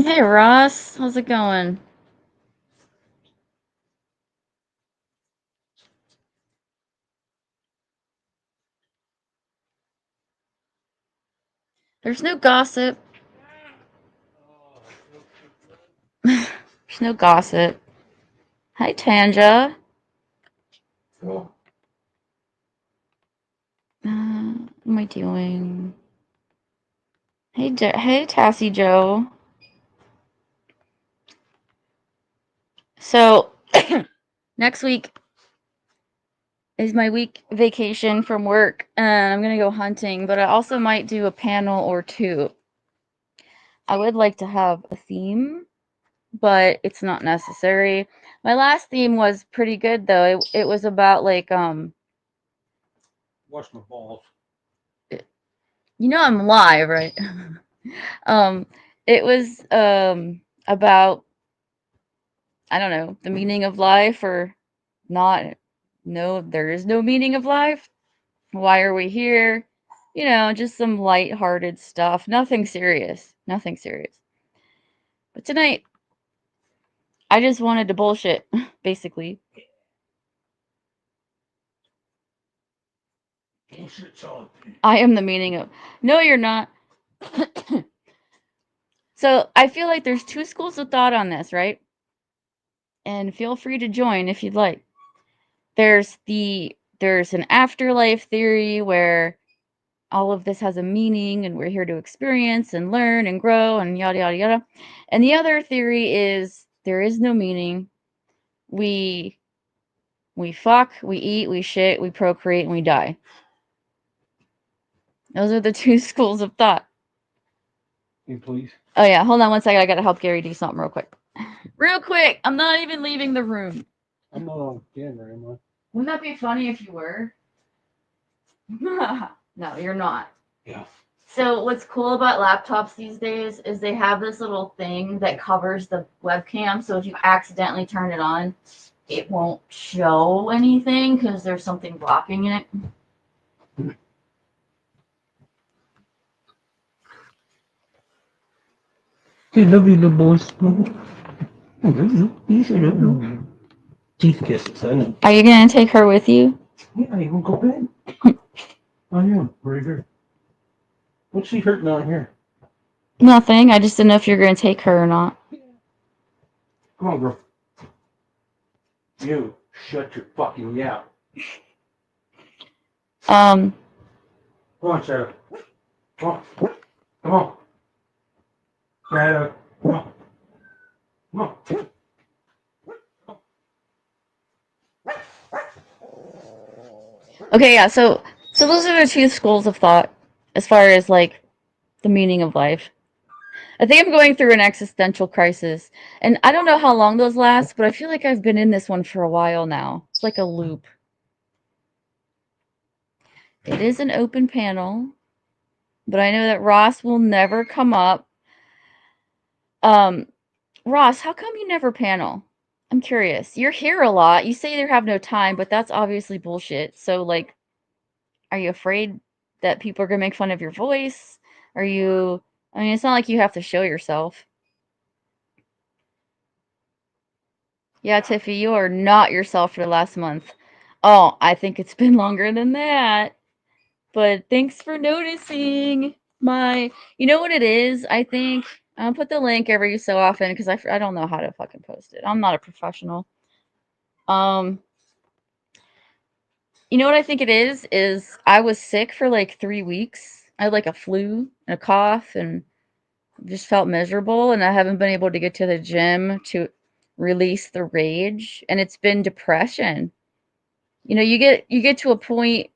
Hey Ross, how's it going? There's no gossip. There's no gossip. Hi Tanja. What am I doing? Hey Tassie Joe. So next week is my week vacation from work, and I'm gonna go hunting. But I also might do a panel or two. I would like to have a theme, but it's not necessary. My last theme was pretty good though. It was about like Wash my balls. you know I'm live, right? um it was about, I don't know, the meaning of life, or not. No, there is no meaning of life. Why are we here? Just some light-hearted stuff. Nothing serious. Nothing serious. But tonight I just wanted to bullshit basically. Bullshit's on. I am the meaning of. No, you're not. So I feel like there's two schools of thought on this, right? And feel free to join if you'd like. There's an afterlife theory where all of this has a meaning and we're here to experience and learn and grow and yada yada yada. And the other theory is there is no meaning. We fuck, we eat, we shit, we procreate, and we die. Those are the two schools of thought. Hey, please. Oh yeah, hold on one second. I gotta help Gary do something real quick. Real quick. I'm not even leaving the room. I'm not on camera, am I? Wouldn't that be funny if you were? No, you're not. Yeah. So what's cool about laptops these days is they have this little thing that covers the webcam, so if you accidentally turn it on, it won't show anything because there's something blocking it. Hey, love you, little boys. You should have teeth kisses, I know. Are you gonna take her with you? Yeah, you want to go bed? I am, right here. What's she hurting on here? Nothing. I just didn't know if you're gonna take her or not. Come on, girl. You, shut your fucking mouth. Um, Come on, Sarah. Come on. Come on. Sarah. Come on. Come on. okay, yeah, so those are the two schools of thought as far as like the meaning of life. I think I'm going through an existential crisis. And I don't know how long those last, but I feel like I've been in this one for a while now. It's like a loop. It is an open panel, but I know that Ross will never come up. Um, Ross, how come you never panel? I'm curious. You're here a lot. You say you have no time, but that's obviously bullshit. So, like, are you afraid that people are going to make fun of your voice? Are you. I mean, it's not like you have to show yourself. Yeah, Tiffy, you are not yourself for the last month. Oh, I think it's been longer than that. But thanks for noticing my. You know what it is? I think I'll put the link every so often because I don't know how to fucking post it. I'm not a professional. Um, you know what I think it is? Is I was sick for like 3 weeks. I had like a flu and a cough and just felt miserable, and I haven't been able to get to the gym to release the rage, and it's been depression. You get to a point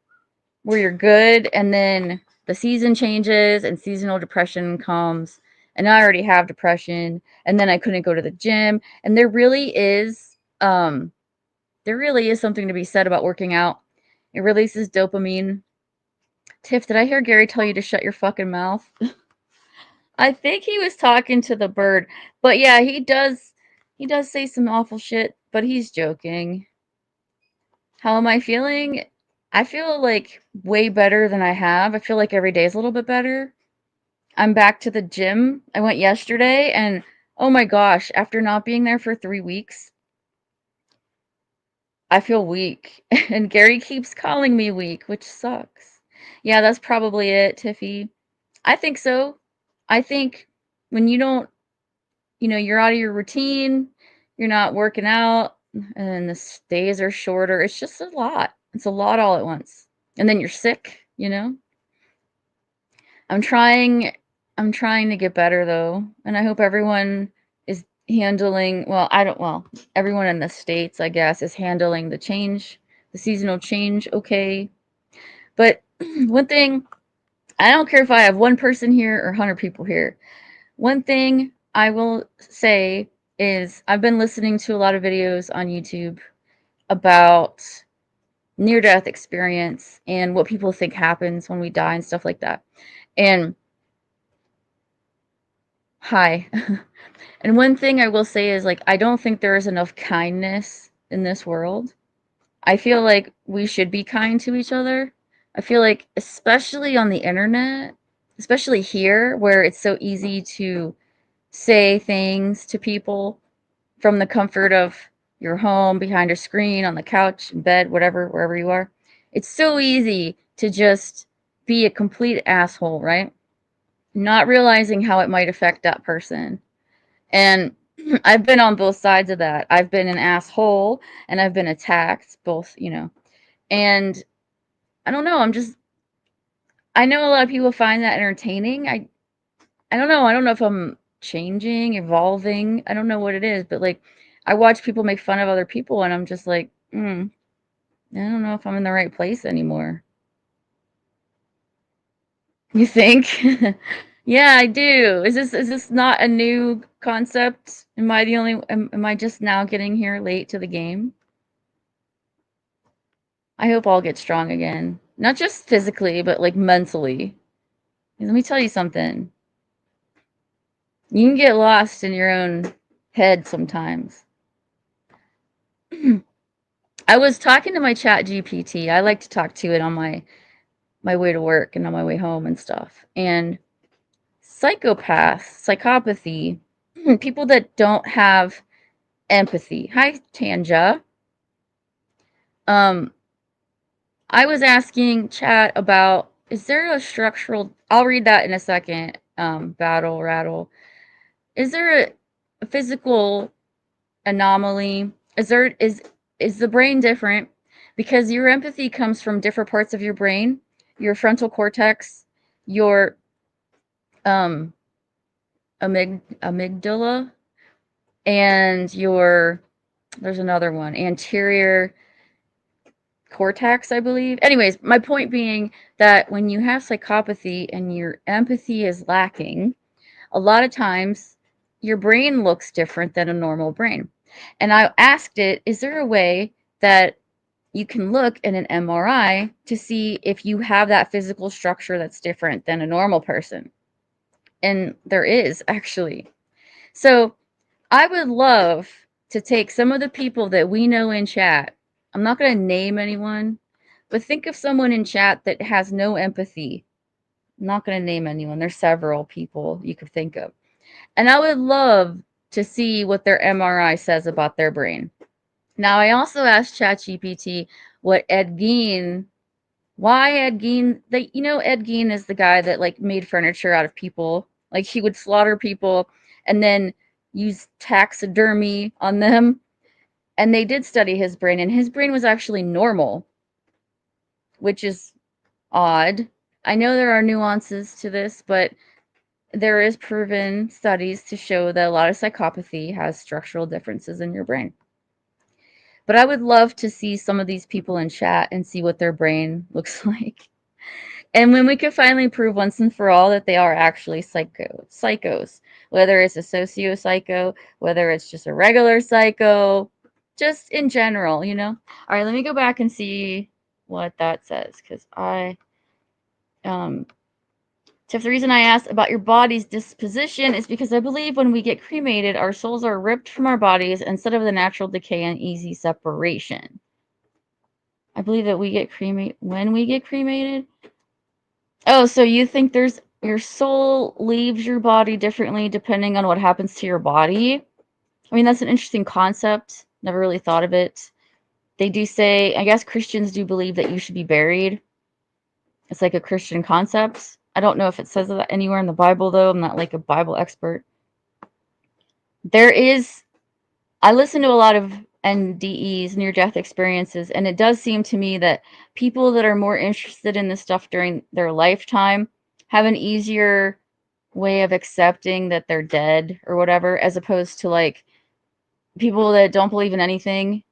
where you're good, and then the season changes and seasonal depression comes, and I already have depression, and then I couldn't go to the gym, and there really is something to be said about working out. It releases dopamine. Tiff, did I hear Gary tell you to shut your fucking mouth? I think he was talking to the bird. But yeah, he does say some awful shit, but he's joking. How am I feeling? I feel like way better than I have. I feel like every day is a little bit better. I'm back to the gym. I went yesterday and Oh my gosh, after not being there for 3 weeks, I feel weak. And Gary keeps calling me weak, which sucks. Yeah, that's probably it, Tiffy. I think so. I think when you don't, you're out of your routine, you're not working out, and the days are shorter. It's just a lot. It's a lot all at once. And then you're sick. I'm trying I'm trying to get better though, and I hope everyone is handling, everyone in the States, I guess, is handling the seasonal change okay. But one thing, I don't care if I have one person here or 100 people here. One thing I will say is I've been listening to a lot of videos on YouTube about near-death experience and what people think happens when we die and stuff like that. And hi. And one thing I will say is, like, I don't think there is enough kindness in this world. I feel like we should be kind to each other. I feel like, especially on the internet, especially here, where it's so easy to say things to people from the comfort of your home, behind a screen, on the couch, in bed, whatever, wherever you are. It's so easy to just be a complete asshole, right? Not realizing how it might affect that person. And I've been on both sides of that. I've been an asshole and I've been attacked, both. And I don't know, I know a lot of people find that entertaining. I don't know. I don't know if I'm changing, evolving. I don't know what it is, but like I watch people make fun of other people and I'm just like, I don't know if I'm in the right place anymore. You think? Yeah, I do. Is this not a new concept? Am I just now getting here late to the game? I hope I'll get strong again. Not just physically, but like mentally. Let me tell you something. You can get lost in your own head sometimes. I was talking to my chat GPT. I like to talk to it on my way to work and on my way home and stuff. And psychopathy, people that don't have empathy. Hi, Tanja. Um, I was asking chat about, is there a structural, I'll read that in a second, battle rattle. Is there a physical anomaly? Is the brain different? Because your empathy comes from different parts of your brain, your frontal cortex, your um amygdala, and there's another one, anterior cortex, I believe. Anyways, my point being that when you have psychopathy and your empathy is lacking, a lot of times your brain looks different than a normal brain. And I asked it, is there a way that you can look in an MRI to see if you have that physical structure that's different than a normal person? And there is, actually. So I would love to take some of the people that we know in chat. I'm not going to name anyone, but think of someone in chat that has no empathy. I'm not going to name anyone. There's several people you could think of. And I would love to see what their MRI says about their brain. Now, I also asked ChatGPT what Ed Gein, why Ed Gein, Ed Gein is the guy that like made furniture out of people. Like he would slaughter people and then use taxidermy on them. And they did study his brain, and his brain was actually normal, which is odd. I know there are nuances to this, but there is proven studies to show that a lot of psychopathy has structural differences in your brain. But I would love to see some of these people in chat and see what their brain looks like. And when we can finally prove once and for all that they are actually psychos, whether it's a socio-psycho, whether it's just a regular psycho, just in general. All right, let me go back and see what that says, because Tiff, the reason I asked about your body's disposition is because I believe when we get cremated, our souls are ripped from our bodies instead of the natural decay and easy separation. I believe that when we get cremated. Oh, so you think there's your soul leaves your body differently depending on what happens to your body. I mean, that's an interesting concept. Never really thought of it. They do say, I guess Christians do believe that you should be buried. It's like a Christian concept. I don't know if it says that anywhere in the Bible, though. I'm not like a Bible expert. I listen to a lot of NDEs, near death experiences, and it does seem to me that people that are more interested in this stuff during their lifetime have an easier way of accepting that they're dead or whatever, as opposed to like people that don't believe in anything.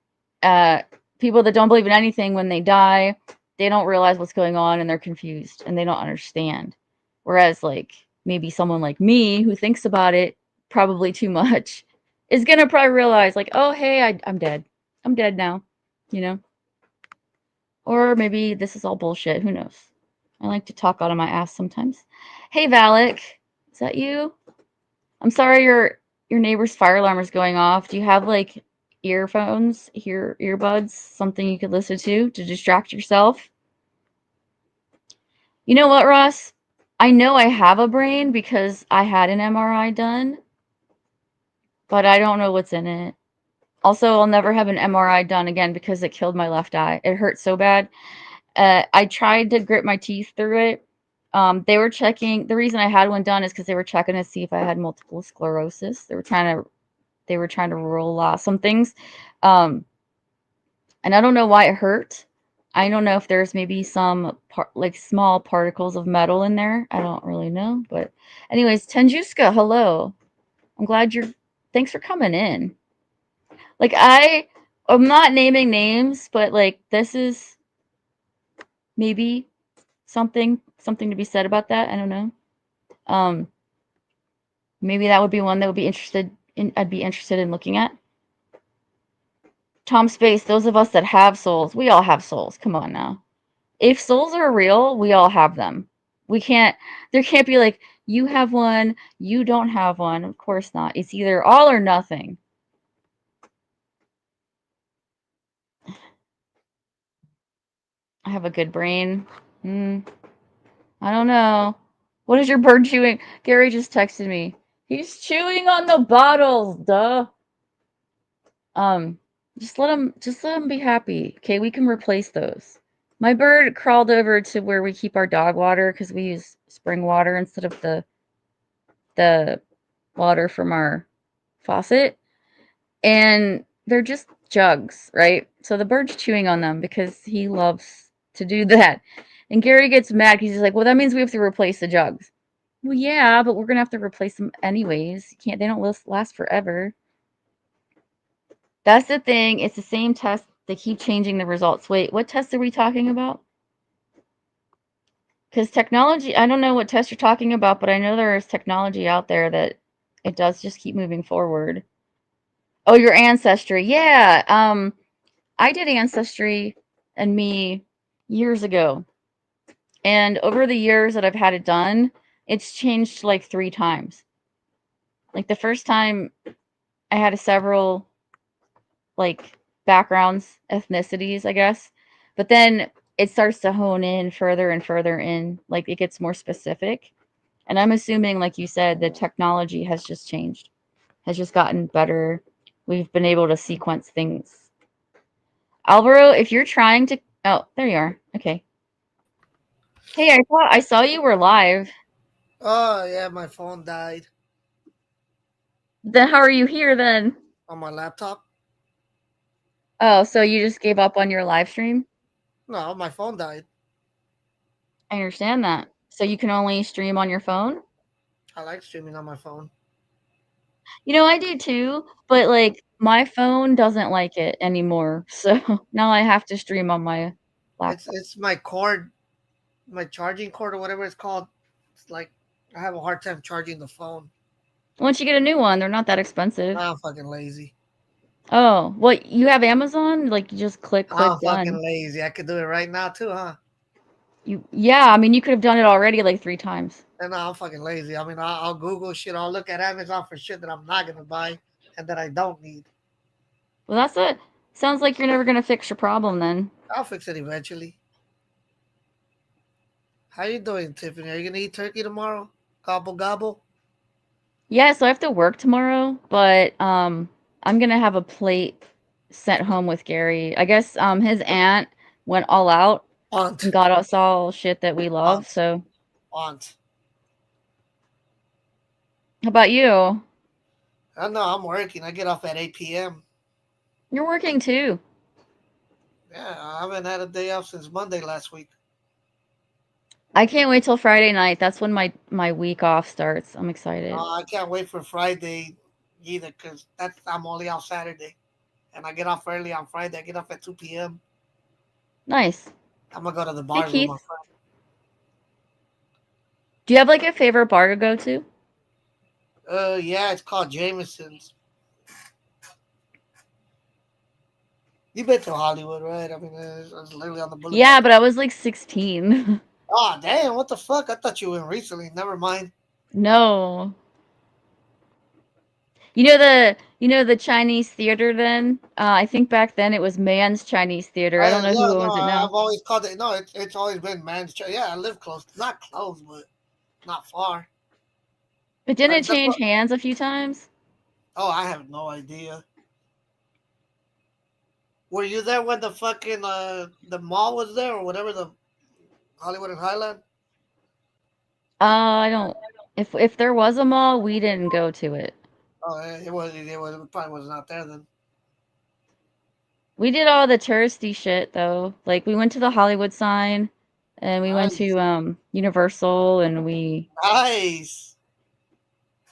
Uh, People that don't believe in anything, when they die, they don't realize what's going on and they're confused and they don't understand. Whereas, like, maybe someone like me who thinks about it probably too much is going to probably realize, like, oh, hey, I'm dead. I'm dead now, you know? Or maybe this is all bullshit. Who knows? I like to talk out of my ass sometimes. Hey, Valak, is that you? I'm sorry your neighbor's fire alarm is going off. Do you have like earphones, earbuds, something you could listen to distract yourself? You know what, Ross? I know I have a brain because I had an MRI done, but I don't know what's in it. Also, I'll never have an MRI done again because it killed my left eye. It hurt so bad. I tried to grit my teeth through it. They were checking. The reason I had one done is because they were checking to see if I had multiple sclerosis. They were trying to rule out some things. Um, and I don't know why it hurt. I don't know if there's maybe some like small particles of metal in there. I don't really know. But anyways, Tenjuska, hello. I'm glad you're thanks for coming in. Like I'm not naming names, but like this is maybe something to be said about that. I don't know. Um Maybe that would be one that would be interested in I'd be interested in looking at. Tom Space, those of us that have souls, we all have souls. Come on now. If souls are real, we all have them. There can't be like, you have one, you don't have one. Of course not. It's either all or nothing. I have a good brain. I don't know. What is your bird chewing? Gary just texted me. He's chewing on the bottles, duh. Um, just let him be happy. Okay, we can replace those. My bird crawled over to where we keep our dog water because we use spring water instead of the water from our faucet. And they're just jugs, right? So the bird's chewing on them because he loves to do that. And Gary gets mad because he's like, well, that means we have to replace the jugs. Well, yeah, but we're gonna have to replace them anyways. They don't last forever. That's the thing. It's the same test. They keep changing the results. Wait, what test are we talking about? Because technology, I don't know what test you're talking about, but I know there is technology out there that it does just keep moving forward. Oh, your ancestry. Yeah. I did ancestry and me years ago. And over the years that I've had it done, it's changed like 3 times. Like the first time I had several like backgrounds, ethnicities, I guess. But then it starts to hone in further and further in, like it gets more specific. And I'm assuming, like you said, the technology has just changed, has just gotten better. We've been able to sequence things. Alvaro, if you're trying to, oh, there you are. Okay. Hey, I thought I saw you were live. Oh yeah, my phone died Then how are you here then? on my laptop. Oh, so you just gave up on your live stream? No, my phone died. I understand that. So you can only stream on your phone? I like streaming on my phone. I do too, but, like, my phone doesn't like it anymore, so now I have to stream on my It's laptop. it's my cord, my charging cord or whatever it's called. It's like I have a hard time charging the phone. Once you get a new one, they're not that expensive. I'm fucking lazy. Oh, what, you have Amazon? Like, you just click, I'm fucking done. lazy. I could do it right now too, huh? Yeah, I mean, you could have done it already, like, 3 times. And I'm fucking lazy. I mean, I'll Google shit. I'll look at Amazon for shit that I'm not gonna buy and that I don't need. Well, sounds like you're never gonna fix your problem then. I'll fix it eventually. How you doing, Tiffany? Are you gonna eat turkey tomorrow? Gobble gobble. Yeah, so I have to work tomorrow, but I'm gonna have a plate sent home with Gary. I guess his aunt went all out and Aunt, got us all shit that we love. aunt, So aunt. how about you? I know I'm working. I get off at 8 p.m. You're working too. Yeah, I haven't had a day off since Monday last week. I can't wait till Friday night. That's when my week off starts. I'm excited. I can't wait for Friday either, cause that's I'm only off Saturday, and I get off early on Friday. I get off at 2 p.m. Nice. I'm gonna go to the Hey bars with my Keith, friend. do you have like a favorite bar to go to? Yeah, it's called Jameson's. You been to Hollywood, right? I mean, it's literally on the Yeah, boulevard. but I was like 16. Oh, damn! What the fuck? I thought you went recently. Never mind. No. You know the Chinese theater then? I think back then it was Man's Chinese Theater. I don't know who No, owns it now. I've always called it. No, it's always been Man's Church. Yeah, I live close. Not close, but not far. But didn't it That's change what. hands a few times? Oh, I have no idea. Were you there when the fucking the mall was there or whatever the Hollywood and Highland? I don't if there was a mall, we didn't go to it. Oh, it was. It probably was not there then. We did all the touristy shit though. Like we went to the Hollywood sign and we went Nice, to Universal and we nice.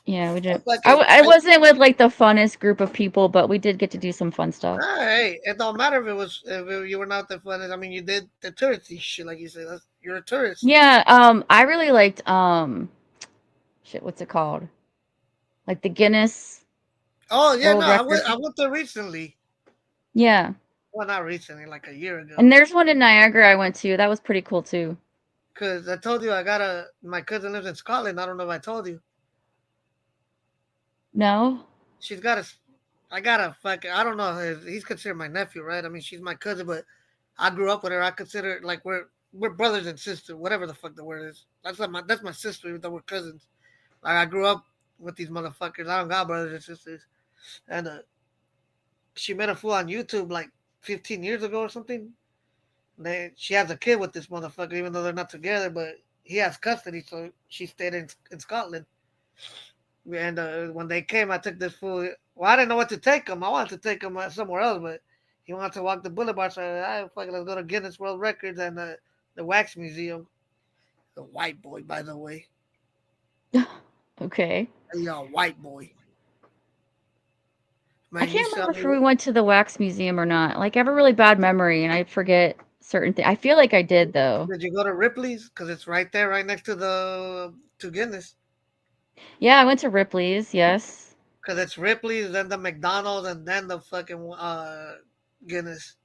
yeah, we did It's like I wasn't with like the funnest group of people, but we did get to do some fun stuff. hey, it don't matter if it was you were not the funnest. I mean, you did the touristy shit, like you said. You're a tourist. Yeah, I really liked shit, what's it called? Like the Guinness Oh yeah, no, World Record. I went there recently. Yeah. Well, not recently, like a year ago. And there's one in Niagara I went to. That was pretty cool too. Cause I told you my cousin lives in Scotland. I don't know if I told you. No? She's got a, I got a fucking, I don't know. He's considered my nephew, right? I mean, she's my cousin, but I grew up with her. I consider like we're brothers and sisters, whatever the fuck the word is. That's my sister, even though we're cousins. Like I grew up with these motherfuckers. I don't got brothers and sisters. And she met a fool on YouTube like 15 years ago or something. She has a kid with this motherfucker, even though they're not together. But he has custody, so she stayed in Scotland. And when they came, I took this fool. Well, I didn't know what to take him. I wanted to take him somewhere else, but he wanted to walk the boulevard. So I fucking let's go to Guinness World Records and the Wax Museum. The white boy, by the way. Okay. Yeah, white boy. I Man, you can't saw remember me. if we went to the wax museum or not. Like I have a really bad memory and I forget certain things. I feel like I did though. Did you go to Ripley's? Because it's right there, right next to to Guinness. Yeah, I went to Ripley's, yes. Because it's Ripley's, then the McDonald's, and then the fucking Guinness.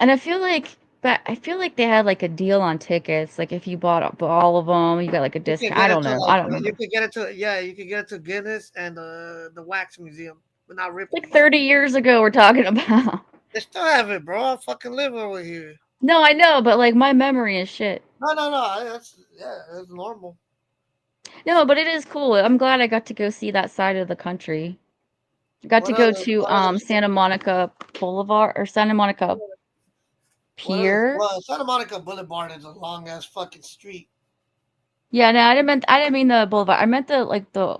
And I feel like they had like a deal on tickets. Like if you bought all of them, you got like a You can discount. I get don't it to know. I like don't you remember. can get it to yeah, you can get it to Guinness and the Wax Museum, but not Like Ripley's. 30 years ago we're talking about. They still have it, bro. I fucking live over here. No, I know, but like my memory is shit. No. That's yeah, it's normal. No, but it is cool. I'm glad I got to go see that side of the country. I got to go to What other Santa Monica Boulevard or Santa Monica Pier. well Santa Monica Boulevard is a long ass fucking street. Yeah, no, I didn't mean the boulevard. I meant the ocean,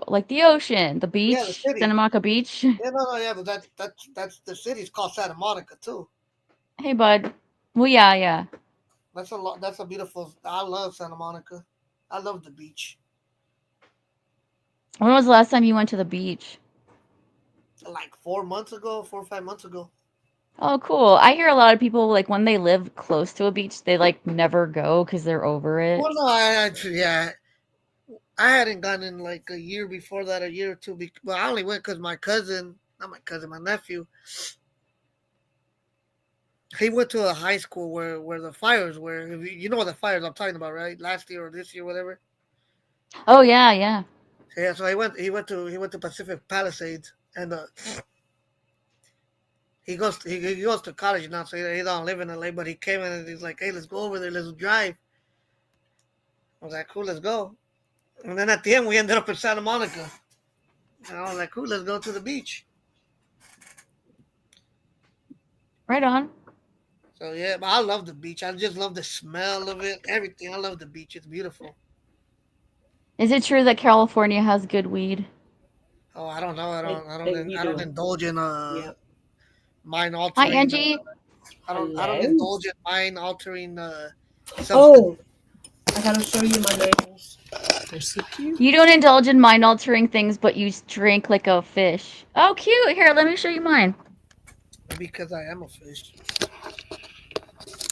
the Yeah, the beach, Santa city. Monica Beach. Yeah, yeah, but that's the city's called Santa Monica too. Hey, bud. Well, yeah, yeah. That's a lot. That's a beautiful. I love Santa Monica. I love the beach. When was the last time you went to the beach? Like 4 months ago, 4 or 5 months ago. Oh, cool. I hear a lot of people like when they live close to a beach, they like never go because they're over it. Well, no, yeah, I hadn't gone in like a year before that, a year or two. Well, I only went because my cousin, not my cousin, my nephew, he went to a high school where the fires were. You know what the fires I'm talking about, right? Last year or this year, whatever. Oh, yeah, yeah. So, yeah, so he went to Pacific Palisades, and he goes to college now, so he don't live in LA. But he came in and he's like, "Hey, let's go over there, let's drive." I was like, cool, let's go. And then at the end, we ended up in Santa Monica. And I was like, cool, let's go to the beach. Right on. So yeah, but I love the beach. I just love the smell of it, everything. I love the beach. It's beautiful. Is it true that California has good weed? Oh, I don't know. I don't. I don't. You I don't do. indulge in Yeah. mind Hi, altering. Angie. I don't. I don't Hello. indulge in mind altering substance. Oh, I gotta show you my nails. They're so cute. You don't indulge in mind altering things, but you drink like a fish. Oh, cute. Here, let me show you mine. Because I am a fish.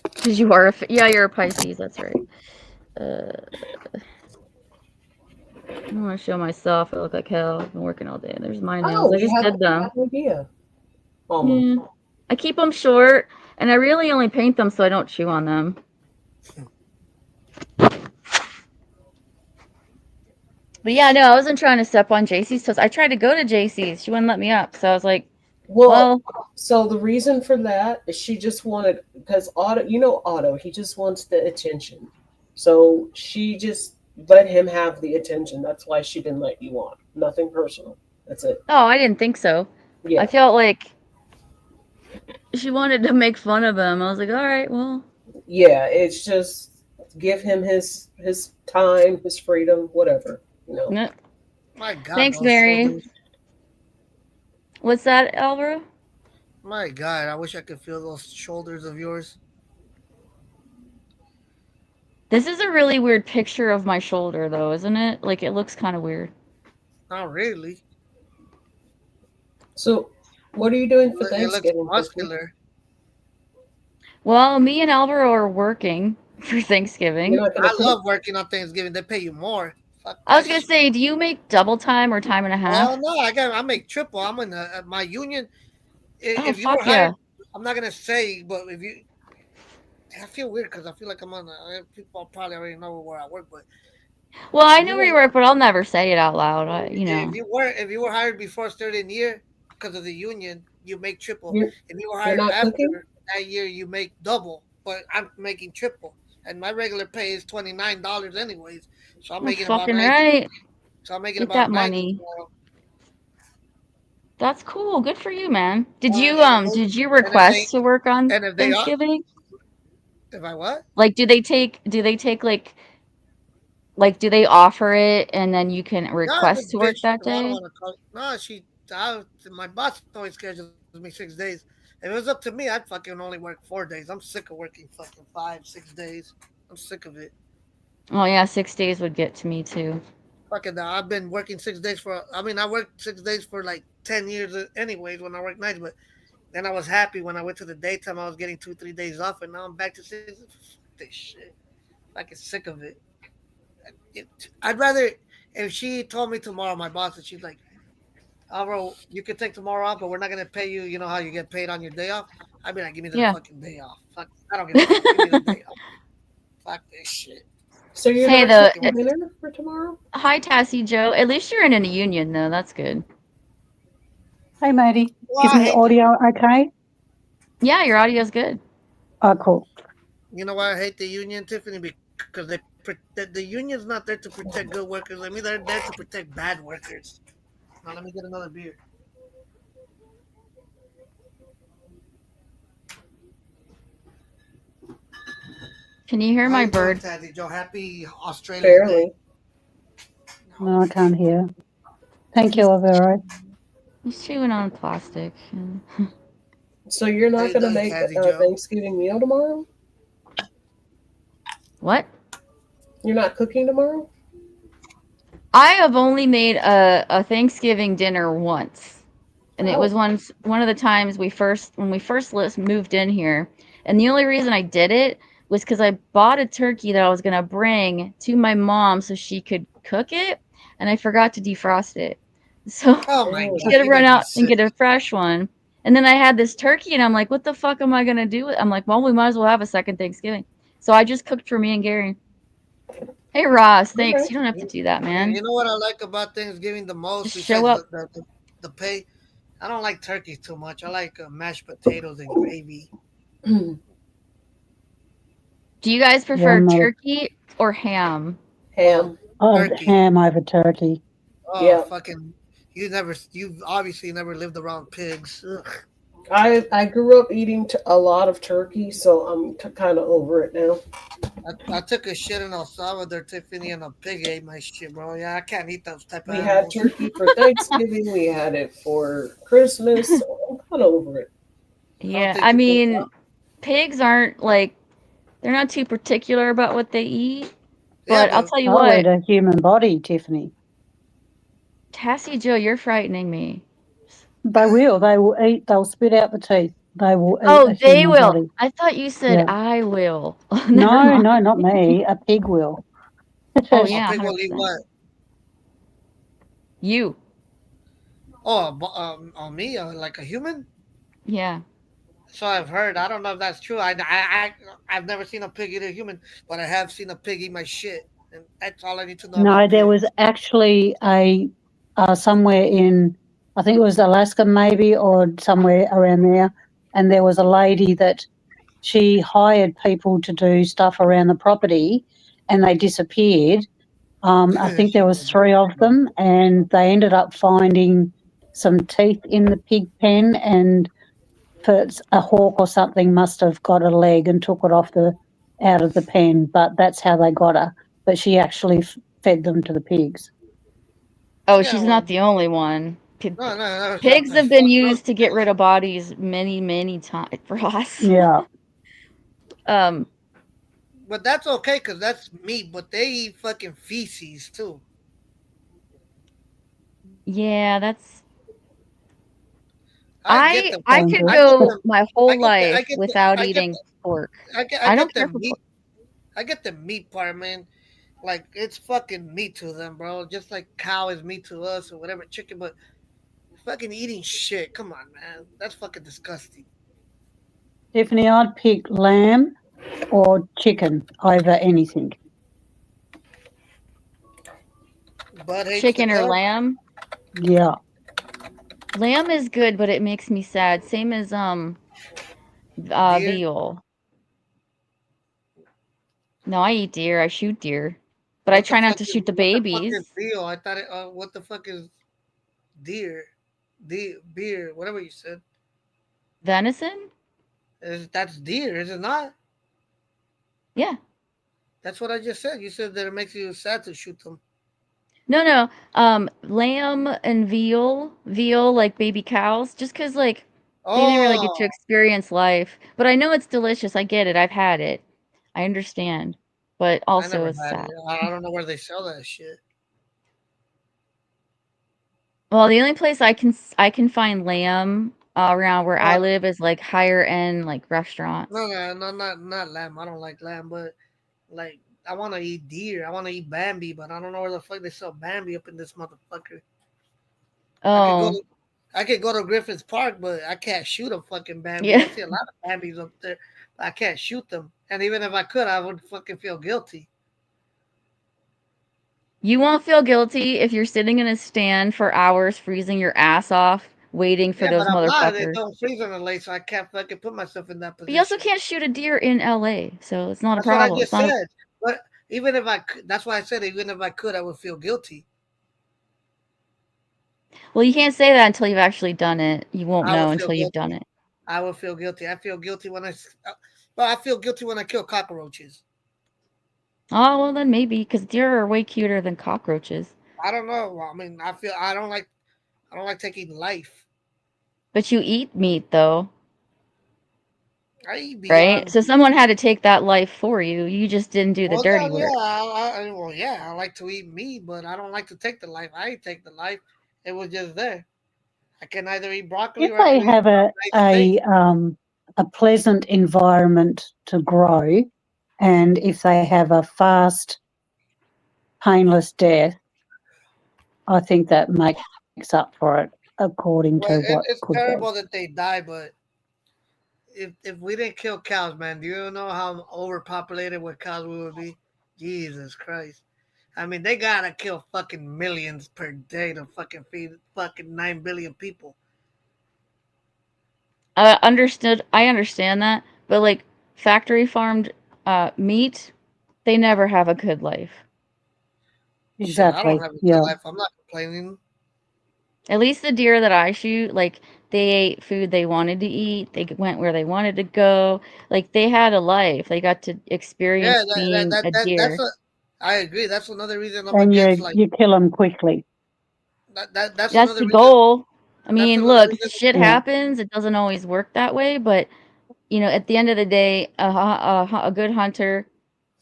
Because you are a yeah, you're a Pisces. That's right. I want to show myself. I look like hell. I've been working all day. There's my nails. Oh, I just did them. no idea. Almost. Yeah. I keep them short, and I really only paint them so I don't chew on them. But yeah, no, I wasn't trying to step on JC's toes. I tried to go to JC's. She wouldn't let me up. So I was like, well, so the reason for that is she just wanted, because Otto, he just wants the attention. So she just let him have the attention. That's why she didn't let you on. Nothing personal. That's it. oh, I didn't think so. Yeah. I felt like she wanted to make fun of him. I was like, all right, well. Yeah, it's just give him his time, his freedom, whatever. No. My God. Thanks, those Mary. shoulders. What's that, Alvaro? My God, I wish I could feel those shoulders of yours. This is a really weird picture of my shoulder, though, isn't it? Like, it looks kind of weird. Not really. So, what are you doing for It looks Thanksgiving? muscular. Well, me and Alvaro are working for Thanksgiving. You're not gonna I cook? love working on Thanksgiving. They pay you more. Fuck I was that gonna shit. say, do you make double time or time and a half? Oh no, I make triple. I'm in my union. Oh, If you fuck were hired, yeah. I'm not gonna say, but if you, I feel weird because I feel like I'm on. People probably already know where I work, but Well, I if know you where you were, work, but I'll never say it out loud. You know. if you were hired before a certain year because of the union, you make triple. You're, If you were you're hired not after cooking? that year, you make double. But I'm making triple, and my regular pay is $29 anyways. So I'm Well, making about fucking 90. right. So I'm making Get about that 90. money. So, That's cool. Good for you, man. Did and you if they request to work on and if they are Thanksgiving? if I what? Like, do they take like do they offer it and then you can No, request this to work bitch. that Well, I don't day? want to call. No, my boss always schedules me 6 days. If it was up to me, I'd fucking only work 4 days. I'm sick of working fucking 5, 6 days. I'm sick of it. Oh yeah, 6 days would get to me too. Fucking, I've been working 6 days for. I mean, I worked 6 days for like 10 years, anyways. When I worked nights, but then I was happy when I went to the daytime. I was getting 2, 3 days off, and now I'm back to 6. This shit. Fucking sick of it. I'd rather if she told me tomorrow, my boss, and she's like, Alvaro, you can take tomorrow off, but we're not gonna pay you. You know how you get paid on your day off? I'd be like, give me the Yeah. fucking day off. Fuck, I don't give a fuck. Give me the day off. Fuck this shit. So you're Hey, not cooking dinner for tomorrow? Hi, Tassie Joe. At least you're in a union though. That's good. Hey, matey. Well, Is I my hate audio okay? Yeah, your audio's good. Oh, cool. you know why I hate the union, Tiffany? Because the union's not there to protect good workers. I mean, they're there to protect bad workers. Now let me get another beer. Can you hear How my you doing, bird? Tazzy Joe? Happy Australian Barely. Day. No, I can't hear. Thank you, Alvaro. He's chewing on plastic. So you're How not you going to doing, make Tazzy a Joe? Thanksgiving meal tomorrow? What? You're not cooking tomorrow? I have only made a Thanksgiving dinner once, and it was one of the times when we first moved in here. And the only reason I did it was because I bought a turkey that I was gonna bring to my mom so she could cook it, and I forgot to defrost it. So Oh my Oh. god! I gotta you run make me out and sick. get a fresh one. And then I had this turkey, and I'm like, what the fuck am I gonna do? I'm like, well, we might as well have a second Thanksgiving. So I just cooked for me and Gary. Hey Ross, thanks. Okay. You don't have to do that, man. You know what I like about Thanksgiving the most, Just show besides up. the pay? I don't like turkey too much. I like mashed potatoes and gravy. Do you guys Yeah, prefer I'm not. turkey or ham? Ham. Oh, Turkey. ham over turkey. Oh, Yeah. fucking! You've obviously never lived around pigs. Ugh. I grew up eating a lot of turkey, so I'm kind of over it now. I took a shit in El Salvador, Tiffany, and a pig ate my shit, bro. Yeah, I can't eat those type of We had animals. turkey for Thanksgiving. We had it for Christmas. So I'm kind of over it. Yeah, think I you can- mean, pigs aren't like they're not too particular about what they eat. Yeah, But I'll tell you I'll what, eat a human body, Tiffany. Cassie Joe, you're frightening me. They will. They will eat. They'll spit out the teeth. They will eat Oh, a they human will. body. I thought you said Yeah. I will. Never No, mind. no, not me. A pig will. Oh a yeah, pig will eat 100%. what? You. Oh, on me, like a human. Yeah. So I've heard. I don't know if that's true. I've never seen a pig eat a human, but I have seen a pig eat my shit, and that's all I need to know No, about there pigs. was actually a somewhere in, I think it was Alaska maybe, or somewhere around there, and there was a lady that she hired people to do stuff around the property, and they disappeared. I think there was 3 of them, and they ended up finding some teeth in the pig pen, and a hawk or something must have got a leg and took it out of the pen, but that's how they got her. But she actually fed them to the pigs. Oh, Yeah, she's well, not the only one. no, Pigs that's have been fucked up. used to get rid of bodies many, many times, Ross. Yeah, Um, But that's okay because that's meat. But they eat fucking feces too. yeah, that's I get the I Dangerous. could I get go the my I whole get the life without eating pork. I I don't get the care for meat. pork. I get the meat part, man. Like it's fucking meat to them, bro. Just like cow is meat to us or whatever chicken, but fucking eating shit. Come on, man. That's fucking disgusting. Tiffany, I'd pick lamb or chicken over anything. Bud hates the Chicken or dog. lamb. Yeah, Lamb is good, but it makes me sad. Same as Deer. veal. No, I eat deer. I shoot deer, but I What the try not fuck to is shoot the what the fuck is babies. veal? I thought it. What the fuck is deer? Beer, whatever you said. Venison? That's deer, is it not? Yeah. That's what I just said. You said that it makes you sad to shoot them. No, no. Lamb and veal like baby cows, just 'cause like they didn't really get to Oh, experience life. But I know it's delicious. I get it. I've had it. I understand. But I also never it's had it. sad. I don't know where they sell that shit. Well, the only place I can find lamb around where I Uh, live is like higher end like restaurants. no, not lamb. I don't like lamb, but like I want to eat deer. I want to eat Bambi, but I don't know where the fuck they sell Bambi up in this motherfucker. I could go Oh, to I could go to Griffin's Park, but I can't shoot a fucking Bambi. yeah. I see a lot of Bambis up there, but I can't shoot them. And even if I could, I would fucking feel guilty. You won't feel guilty if you're sitting in a stand for hours freezing your ass off waiting for Yeah, but those I'm not. They motherfuckers. don't freeze on the lake, so I can't fucking put myself in that But you also position. can't shoot a deer in LA, so it's not a That's what I problem. It's just not a said. But even if I could, that's why I said even if I could, I would feel guilty. Well, you can't say that until you've actually done it. You won't I know would feel until you've done guilty. it. I would feel guilty. I feel guilty when well, I feel guilty when I kill cockroaches. Oh, well then maybe because deer are way cuter than cockroaches. I don't know. I mean, I don't like taking life. But you eat meat though, I eat right? beyond. So someone had to take that life for you. You just didn't do the Well, dirty work. well, yeah. I like to eat meat, but I don't like to take the life. I ain't take the life. It was just there. I can either eat broccoli if or I they can eat have a nice steak. a pleasant environment to grow, and if they have a fast, painless death, I think that makes up for it, according Well, to what it's could be. terrible that they die, but if we didn't kill cows, man, do you know how overpopulated with cows we would be? Jesus Christ. I mean, they gotta kill fucking millions per day to fucking feed fucking 9 billion people. I understand that, but like factory farmed meat, they never have a good life. Shit, I Exactly. don't have a good Yeah. life. I'm not complaining. At least the deer that I shoot, like they ate food they wanted to eat. They went where they wanted to go. Like they had a life. They got to Yeah, experience being a that's deer. a. I agree. That's another reason I'm And against like you kill them quickly. that's That's another the reason. goal. I That's mean, another look, reason. shit Yeah. happens. It doesn't always work that way, but at the end of the day, a good hunter,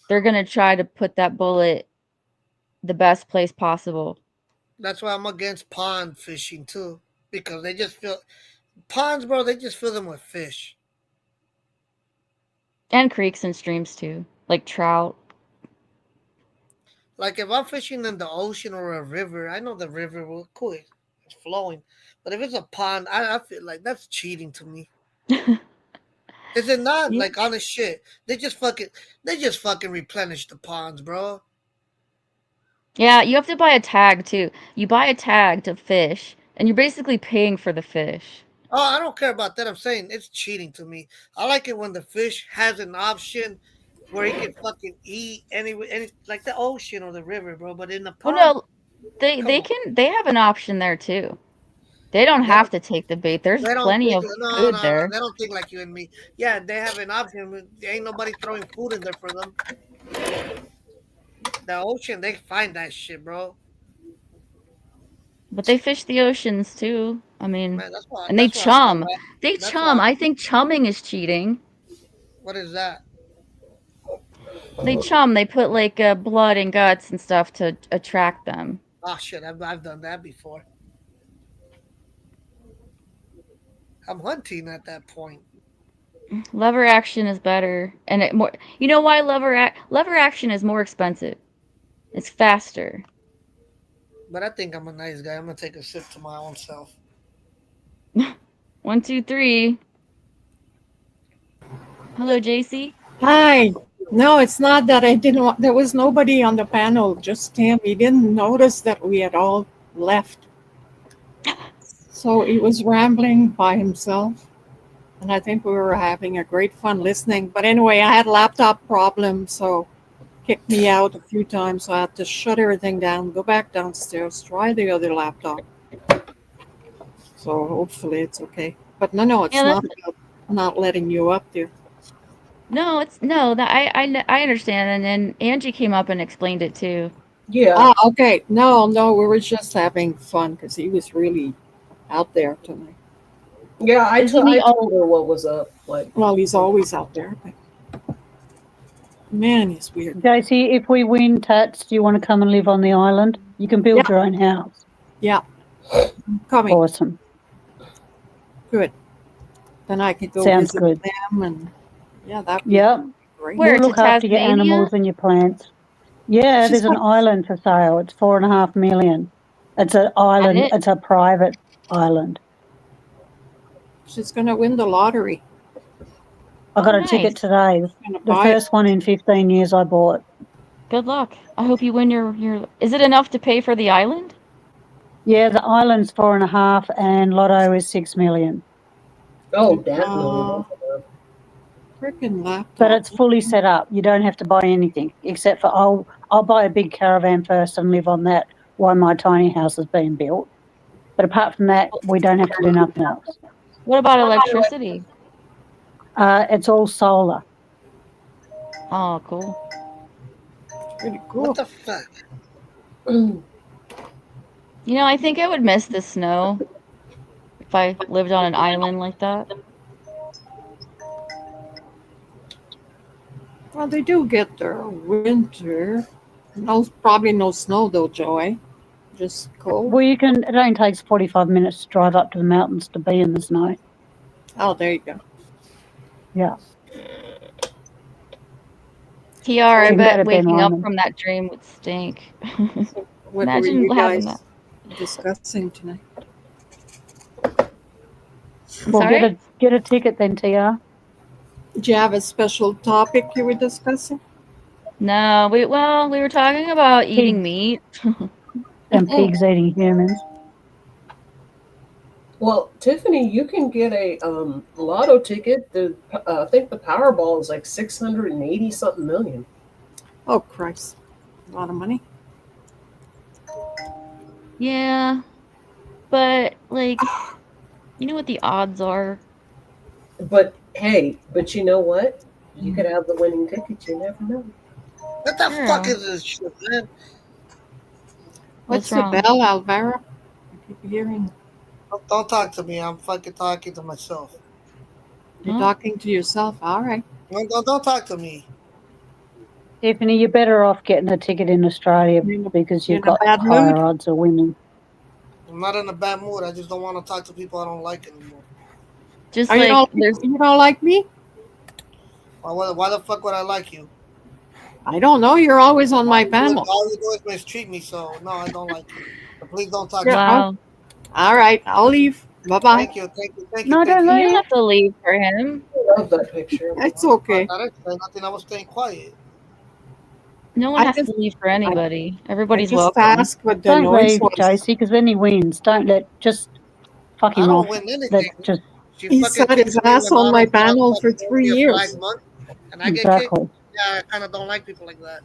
they're gonna try to put that bullet the best place possible. That's why I'm against pond fishing too, because they just fill ponds, bro. They just fill them with fish. And creeks and streams too, like trout. Like if I'm fishing in the ocean or a river, I know the river will cool, it's flowing. But if it's a pond, I feel like that's cheating to me. Is it not? Yeah. Like honest shit. They just fucking replenish the ponds, bro. Yeah, you have to buy a tag too. You buy a tag to fish, and you're basically paying for the fish. Oh, I don't care about that. I'm saying it's cheating to me. I like it when the fish has an option where he can fucking eat any like the ocean or the river, bro. But in the Well, pond, no, they come they on. can they have an option there too. They don't They have don't to take the bait. There's they don't plenty think of no, food no, no, there. they don't think like you and me. Yeah, they have an option. But there ain't nobody throwing food in there for them. The ocean, they find that shit, bro. But they fish the oceans too. I mean, Man, that's why and they that's why I stay chum. away. They That's why chum. I think chumming is cheating. what is that? They chum. They put like blood and guts and stuff to attract them. Oh shit, I've done that before. I'm hunting at that point. Lever action is better, and it more. You know why lever action is more expensive? It's faster. But I think I'm a nice guy. I'm gonna take a sip to my own self. 1, 2, 3. Hello, JC. Hi. No, it's not that I didn't want, there was nobody on the panel, just him. He didn't notice that we had all left. So he was rambling by himself. And I think we were having a great fun listening. But anyway, I had laptop problems, so kicked me out a few times. So I had to shut everything down, go back downstairs, try the other laptop. So hopefully it's okay. But no, it's Yeah, not about not letting you up there. no, it's no. That I understand, and then Angie came up and explained it too. Yeah. Ah, okay. No, we were just having fun because he was really out there tonight. Yeah, I Isn't he told her what was up. Like, Well, he's always out there. But man, he's weird. JC, if we win Tats, do you want to come and live on the island? You can build Yeah. your own house. Yeah. Coming. Awesome. Good. Then I could go Sounds visit good. them and yeah, that'd be Yeah. great. Where We'll to look after your Tasmania? animals and your plants. Yeah, She's there's an got- island for sale. It's 4.5 million. It's an island. it? It's a private island. She's gonna win the lottery. I got Oh, a ticket nice. today. She's gonna The buy it. first one in 15 years I bought. Good luck. I hope you win your. Is it enough to pay for the island? Yeah, the island's 4.5 and Lotto is 6 million. oh, definitely. Freaking laptop. But it's fully set up. You don't have to buy anything except for I'll buy a big caravan first and live on that while my tiny house is being built. But apart from that, we don't have to do nothing else. What about electricity? It's all solar. Oh, cool. Pretty cool. What the fuck? I think I would miss the snow if I lived on an island like that. Well, they do get their winter. No, probably no snow though, Joey. Just cold. Well, it only takes 45 minutes to drive up to the mountains to be in the snow. Oh, there you go. Yeah. TR, I Even bet better, Ben waking up Lyman. from that dream would stink. What Imagine were you having guys discussing tonight? Well, Sorry? get a ticket then, TR. Did you have a special topic you were discussing? No, we were talking about eating meat. And pigs eating humans. Well, Tiffany, you can get a lotto ticket. I think the Powerball is like 680 something million. Oh, Christ. A lot of money. Yeah, but like, you know what the odds are? But hey, but you know what? You could have the winning ticket. You never know. What the fuck True. is this shit, man? What's What's the wrong? bell, Alvaro? I keep hearing Don't talk to me. I'm fucking talking to myself. you're Huh? talking to yourself. All right. Don't talk to me. Tiffany, you're better off getting a ticket in Australia because You're you've in a got bad higher mood? odds of winning. I'm not in a bad mood. I just don't want to talk to people I don't like anymore. Just Are you like don't there's you don't like me? Why the fuck would I like you? I don't know. You're always on my panel. All you do is mistreat me, so no, I don't like you. So please don't talk Yeah. to me. Oh, wow. all right. I'll leave. Bye bye. Thank you, thank you, thank you, No, thank don't you. You don't leave. have to leave for him. I love that picture. It's okay. I didn't say nothing. I was staying quiet. No one I has just to leave for I, anybody. I Everybody's just welcome. asked what the Don't noise leave, was. Josie, because when he wins, just fuck I him don't off. win Let anything. just She He fucking sat his kicks me ass when on my Otto brought panel for fucking 3 India Flag years. Month, and I get kicked. exactly. Yeah, I kind of don't like people like that.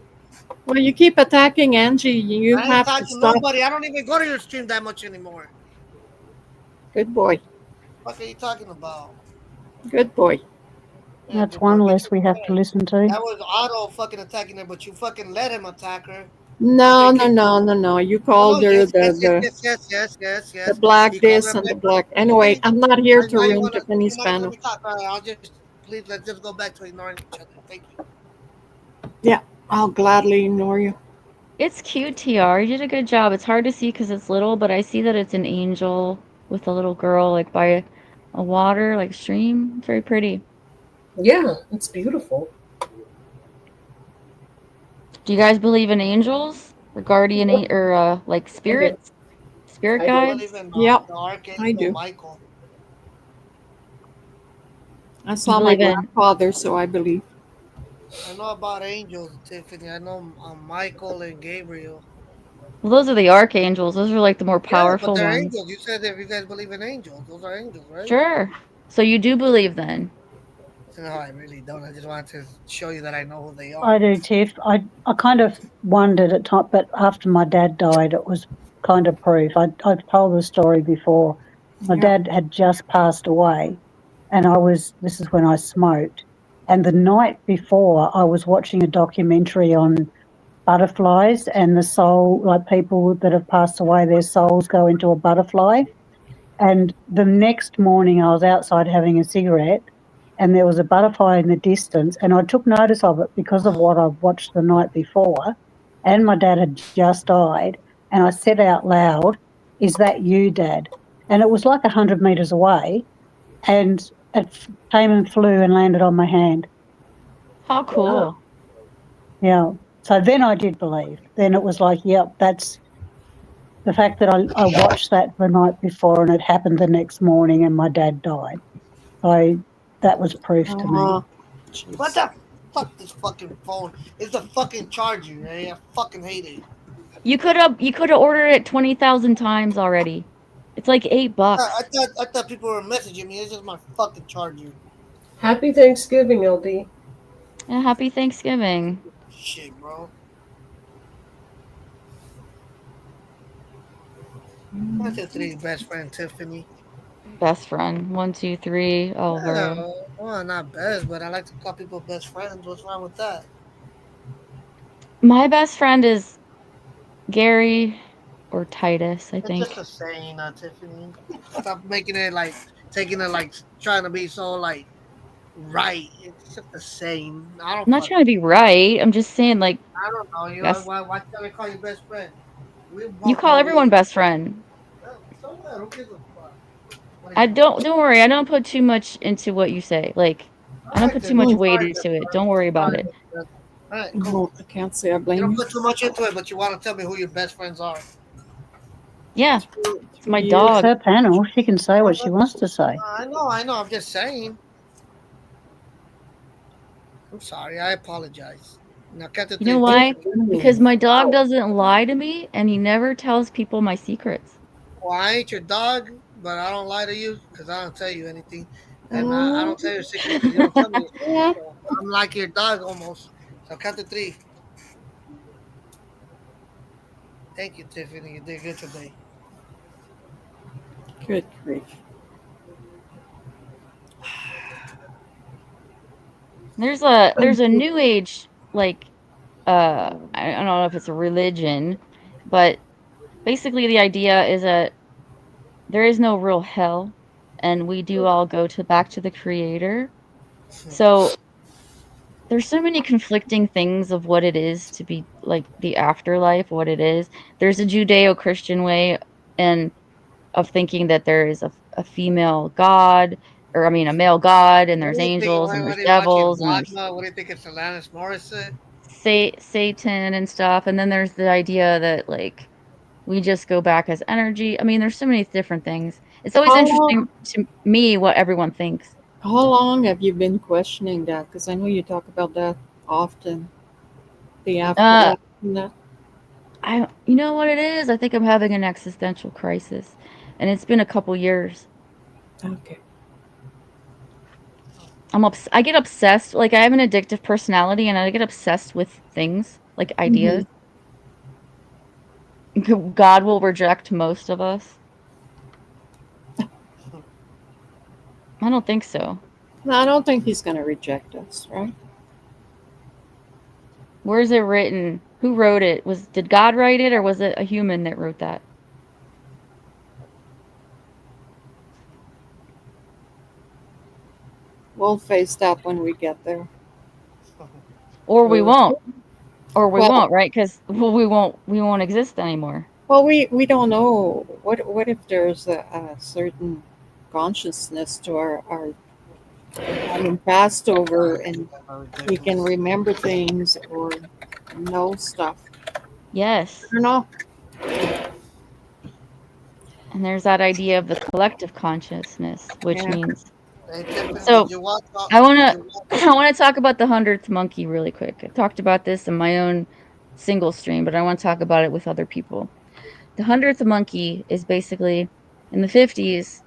Well, you keep attacking Angie. You I ain't have to talking stop. nobody. I don't even go to your stream that much anymore. Good boy. What are you talking about? Good boy. Yeah, That's good boy. one Get less your we have to listen to. That was Otto fucking attacking her, but you fucking let him attack her. No, Fucking no, kick. no, no, no. You No, no, called her yes, yes, yes, yes, yes, yes, yes, the yes. black He called her this a and the bitch. black. Anyway, See, I'm not here to now you ruin wanna. Tiffany's You're not gonna let panel. me talk. All right, I'll just please let's just go back to ignoring each other. Thank you. Yeah, I'll gladly ignore you. It's cute, TR. You did a good job. It's hard to see because it's little, but I see that it's an angel with a little girl like by a water, like stream. It's very pretty. Yeah, it's beautiful. Do you guys believe in angels or guardian or like I do. spirits, spirit I I do. believe guides? in Yep, the I Archangel do. Michael. I You saw my believe in? grandfather, so I believe. I know about angels, Tiffany. I know Michael and Gabriel. Well, those are the archangels. Those are like the more Yeah, but powerful they're ones. angels. You said that if you guys believe in angels, those are angels, right? Sure. So you do believe then? No, I really don't. I just wanted to show you that I know who they I are. do, Tiff. I kind of wondered at times, but after my dad died, it was kind of proof. I've told the story before. My Yeah. dad had just passed away, and this is when I smoked. And the night before, I was watching a documentary on butterflies and the soul, like people that have passed away, their souls go into a butterfly. And the next morning, I was outside having a cigarette, and there was a butterfly in the distance, and I took notice of it because of what I've watched the night before. And my dad had just died, and I said out loud, "Is that you, Dad?" And it was like 100 meters away, and came and flew and landed on my hand. How Wow. cool. Yeah. So then I did believe. Then it was like, yep, that's the fact that I watched that the night before and it happened the next morning and my dad died. That was proof to me. Oh, What jeez. the fuck? This fucking phone. It's the fucking charger, right? I fucking hate it. You could have ordered it 20,000 times already. It's like $8. I thought people were messaging me. It's just my fucking charger. Happy Thanksgiving, LD. Yeah, happy Thanksgiving. Shit, bro. That's your three best friend, Tiffany. Best friend. 1, 2, 3. Alvaro. No, well, not best, but I like to call people best friends. What's wrong with that? My best friend is Gary or Titus, I It's just think. a saying, Tiffany. Stop making it like taking it like trying to be so like right. It's just the same. I don't I'm not fuck. trying to be right. I'm just saying, like, I don't know. You know best. why can't I call you best friend? We You both call know we. everyone best friend. So what? Who gives a fuck? What are I you gonna do? don't worry. I don't put too much into what you say. Like, I All don't right, put too then. much Mm, weight Sorry, best into it. friend. Don't worry about Sorry, it. best friend. All right, cool. No, I can't say I You blame don't you. put too much into it, but you want to tell me who your best friends are. Yeah, it's my 3 years. It's dog. her panel. She can say what she wants to say. I know. I'm just saying. I'm sorry. I apologize. Now, count to You know three, why? Tiffany. Because my dog Wow. doesn't lie to me and he never tells people my secrets. Well, I ain't your dog, but I don't lie to you because I don't tell you anything, and I Mm, don't tell your secrets because you don't tell me your secrets. yeah. So I'm like your dog almost. So count to three. Thank you, Tiffany. You did good today. Good grief. There's a new age, like, I don't know if it's a religion, but basically the idea is that there is no real hell, and we do all go back to the creator. So there's so many conflicting things of what it is to be like the afterlife, what it is. There's a Judeo-Christian way and of thinking that there is a female god, or I mean a male god, and What there's do you think? angels and What there's are you watching? devils and there's Dogma? What do you think? It's Alanis Morissette? Satan and stuff. And then there's the idea that like we just go back as energy. I mean, there's so many different things. It's always How long, interesting to me what everyone thinks. how long have you been questioning that? Because I know you talk about that often. The Uh, afterlife and that. you know what it is? I think I'm having an existential crisis, and it's been a couple years. Okay. I get obsessed. Like I have an addictive personality, and I get obsessed with things like ideas. God will reject most of us. I don't think so. No, I don't think he's going to reject us, right? Where is it written? Who wrote it? Did God write it, or was it a human that wrote that? We'll face that when we get there. Or we Or- won't. Or we Well- won't, right? Because we won't exist anymore. Well, we don't know. What if there's a certain consciousness to our having passed over, and we can remember things or know stuff? Yes. I don't know. And there's that idea of the collective consciousness, which Yeah. means Hey, Tiffany, So, did you watch all- I wanna- did you watch- I want to talk about the 100th monkey really quick. I talked about this in my own single stream, but I want to talk about it with other people. The 100th monkey is basically in the 50s.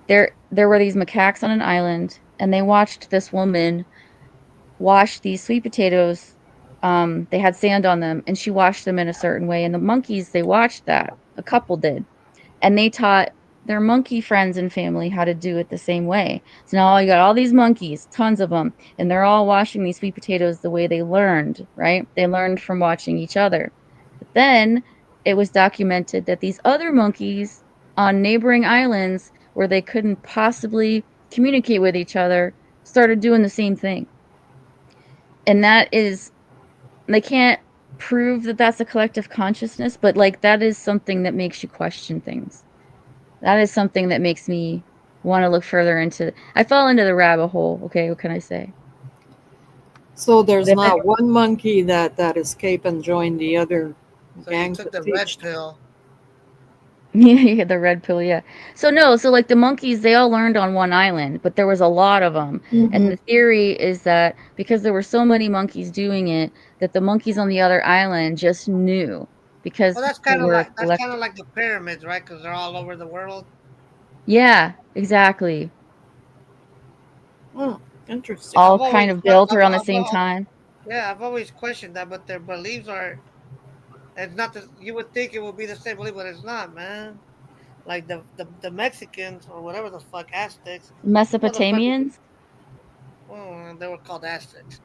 There were these macaques on an island, and they watched this woman wash these sweet potatoes. They had sand on them, and she washed them in a certain way. And the monkeys, they watched that. A couple did, and they taught their monkey friends and family how to do it the same way. So now you got all these monkeys, tons of them, and they're all washing these sweet potatoes the way they learned, right? They learned from watching each other. But then it was documented that these other monkeys on neighboring islands where they couldn't possibly communicate with each other started doing the same thing. And that is, they can't prove that that's a collective consciousness, but like that is something that makes you question things. That is something that makes me want to look further into. I fell into the rabbit hole. Okay, what can I say? So there's But if not one monkey that escaped and joined the other So gang you took that the red teached. pill. Yeah, the red pill, yeah. So like the monkeys, they all learned on one island, but there was a lot of them. And the theory is that because there were so many monkeys doing it, that the monkeys on the other island just knew because Well, that's they kind of were like collective. the pyramids, right? Because they're all over the world. Yeah, exactly. Interesting. All I've kind always- of built around the I've- same I've- time. Yeah, I've always questioned that, but their beliefs are. It's not the. You would think it would be the same belief, but it's not, man. Like the Mexicans or whatever the fuck Aztecs. Mesopotamians? Well, they were called Aztecs.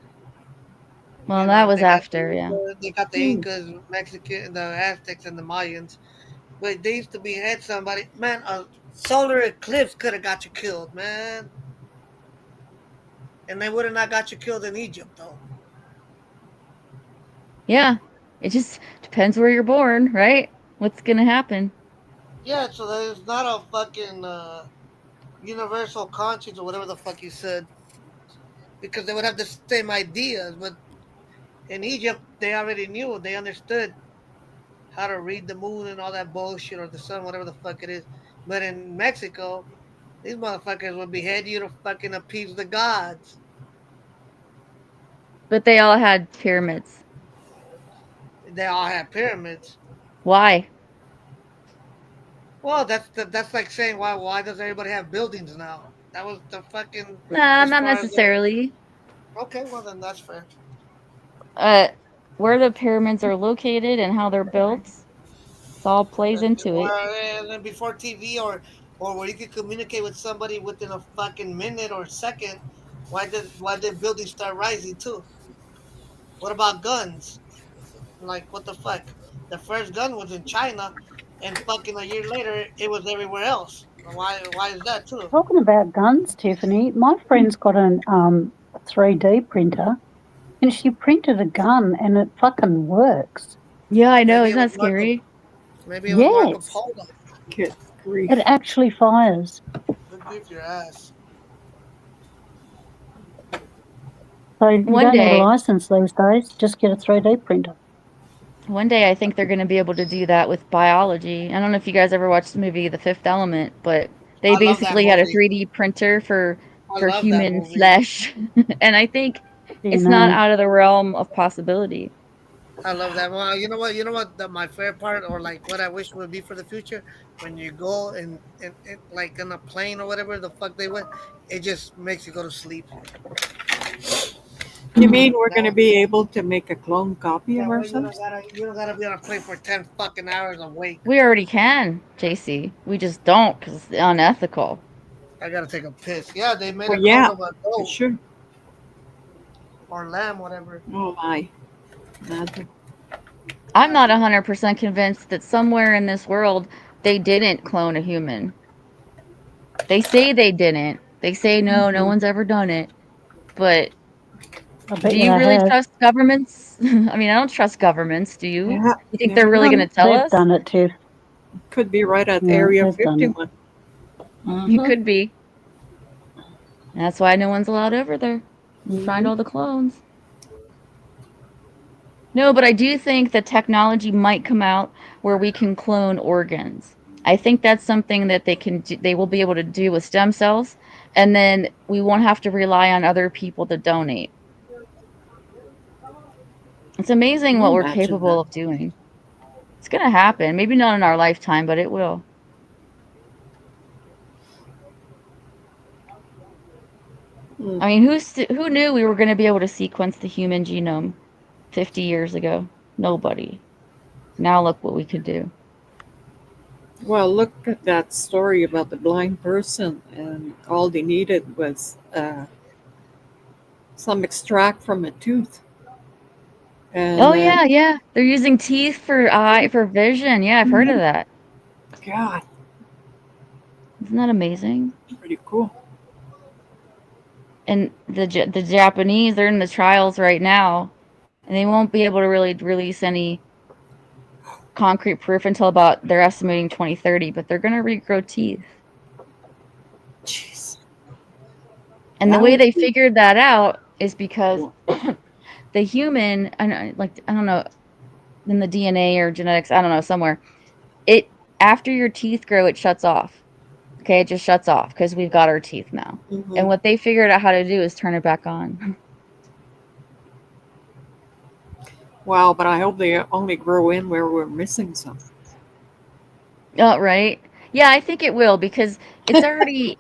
Well, You that know, was they got after, yeah. They got the Incas, Mexican, the Aztecs, and the Mayans. But they used to behead somebody. Man, a solar eclipse could have got you killed, man. And they would have not got you killed in Egypt, though. Yeah. It just depends where you're born, right? What's going to happen? Yeah, so there's not a fucking universal conscience or whatever the fuck you said. Because they would have the same ideas, but in Egypt, they already knew, they understood how to read the moon and all that bullshit, or the sun, whatever the fuck it is. But in Mexico, these motherfuckers would behead you to fucking appease the gods. But they all had pyramids. They all have pyramids. Why? Well, that's like saying why does everybody have buildings now? That was the fucking. Nah, as not far as necessarily. Okay, well then that's fair. Where the pyramids are located and how they're built, This all plays into it. And then before TV or where you could communicate with somebody within a fucking minute or second, why did buildings start rising too? What about guns? Like what the fuck? The first gun was in China, and fucking a year later it was everywhere else. Why is that too? Talking about guns, Tiffany, my friend's got an 3D printer, and she printed a gun, and it fucking works. Yeah, I know. Maybe Isn't it that was Marco. scary? Maybe it was Marco Yes, Polo. Good grief. it actually fires. Good grief your ass. So you One don't need a day, license these days. Just get a 3D printer. one day, I think they're going to be able to do that with biology. I don't know if you guys ever watched the movie The Fifth Element, but they I love that basically had a movie. 3D printer for I love that human movie. flesh, and I think You it's not know, out of the realm of possibility. I love that. Well, you know what? You know what? My favorite part, or like what I wish would be for the future, when you go and like in a plane or whatever the fuck they went, it just makes you go to sleep. You mean we're going to That, be able to make a clone copy of that way ourselves? you don't gotta be on a plane for 10 fucking hours awake. We already can, JC. We just don't because it's unethical. I gotta take a piss. Yeah, they made Well, a clone yeah, of a for goat sure. or lamb, whatever. Oh my. Imagine. I'm not 100% convinced that somewhere in this world they didn't clone a human. They say they didn't. They say no Mhm. one's ever done it. But I bet do you you they really have. trust governments? I mean, I don't trust governments. Do you? Yeah, You think never they're really know. going to tell They've us? done it, Tiff. Could be right at Yeah, Area they've done it. 51. You Mhm, could be. And that's why no one's allowed over there. Find mhm. all the clones. No, but I do think that technology might come out where we can clone organs. I think that's something that they will be able to do with stem cells, and then we won't have to rely on other people to donate. It's amazing what we're Imagine capable that. of doing. It's gonna happen. Maybe not in our lifetime, but it will. Mm. I mean, who knew we were going to be able to sequence the human genome 50 years ago? Nobody. Now look what we could do. Well, look at that story about the blind person, and all they needed was some extract from a tooth. And Oh yeah. They're using teeth for vision. Yeah, I've heard of that. God, Isn't that amazing? pretty cool. And the Japanese, they're in the trials right now, and they won't be able to really release any concrete proof until about they're estimating 2030. But they're going to regrow teeth. Jeez. And the That way would they be figured that out is because cool. the human, I don't know, in the DNA or genetics, I don't know, somewhere, it after your teeth grow, it shuts off. Okay, it just shuts off because we've got our teeth now. And Mhm. what they figured out how to do is turn it back on. Wow, but I hope they only grow in where we're missing some. Oh, right. Yeah, I think it will because it's already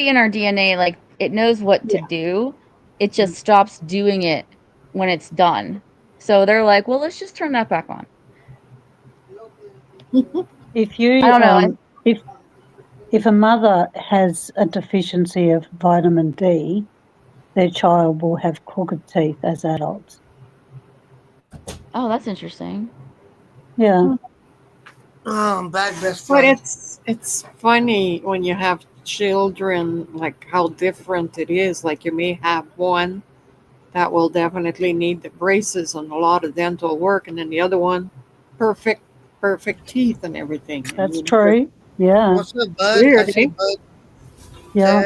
in our DNA. Like it knows what to Yeah. do. It just stops doing it when it's done. So they're like, well, let's just turn that back on. If you I don't know. if a mother has a deficiency of vitamin D, their child will have crooked teeth as adults. Oh, that's interesting. Yeah. Bad best But friend. it's funny when you have children, like how different it is. Like you may have one that will definitely need the braces and a lot of dental work, and then the other one, perfect teeth and everything. I That's mean, true. Yeah. What's up, bud? weird, I see eh? Bud. Yeah.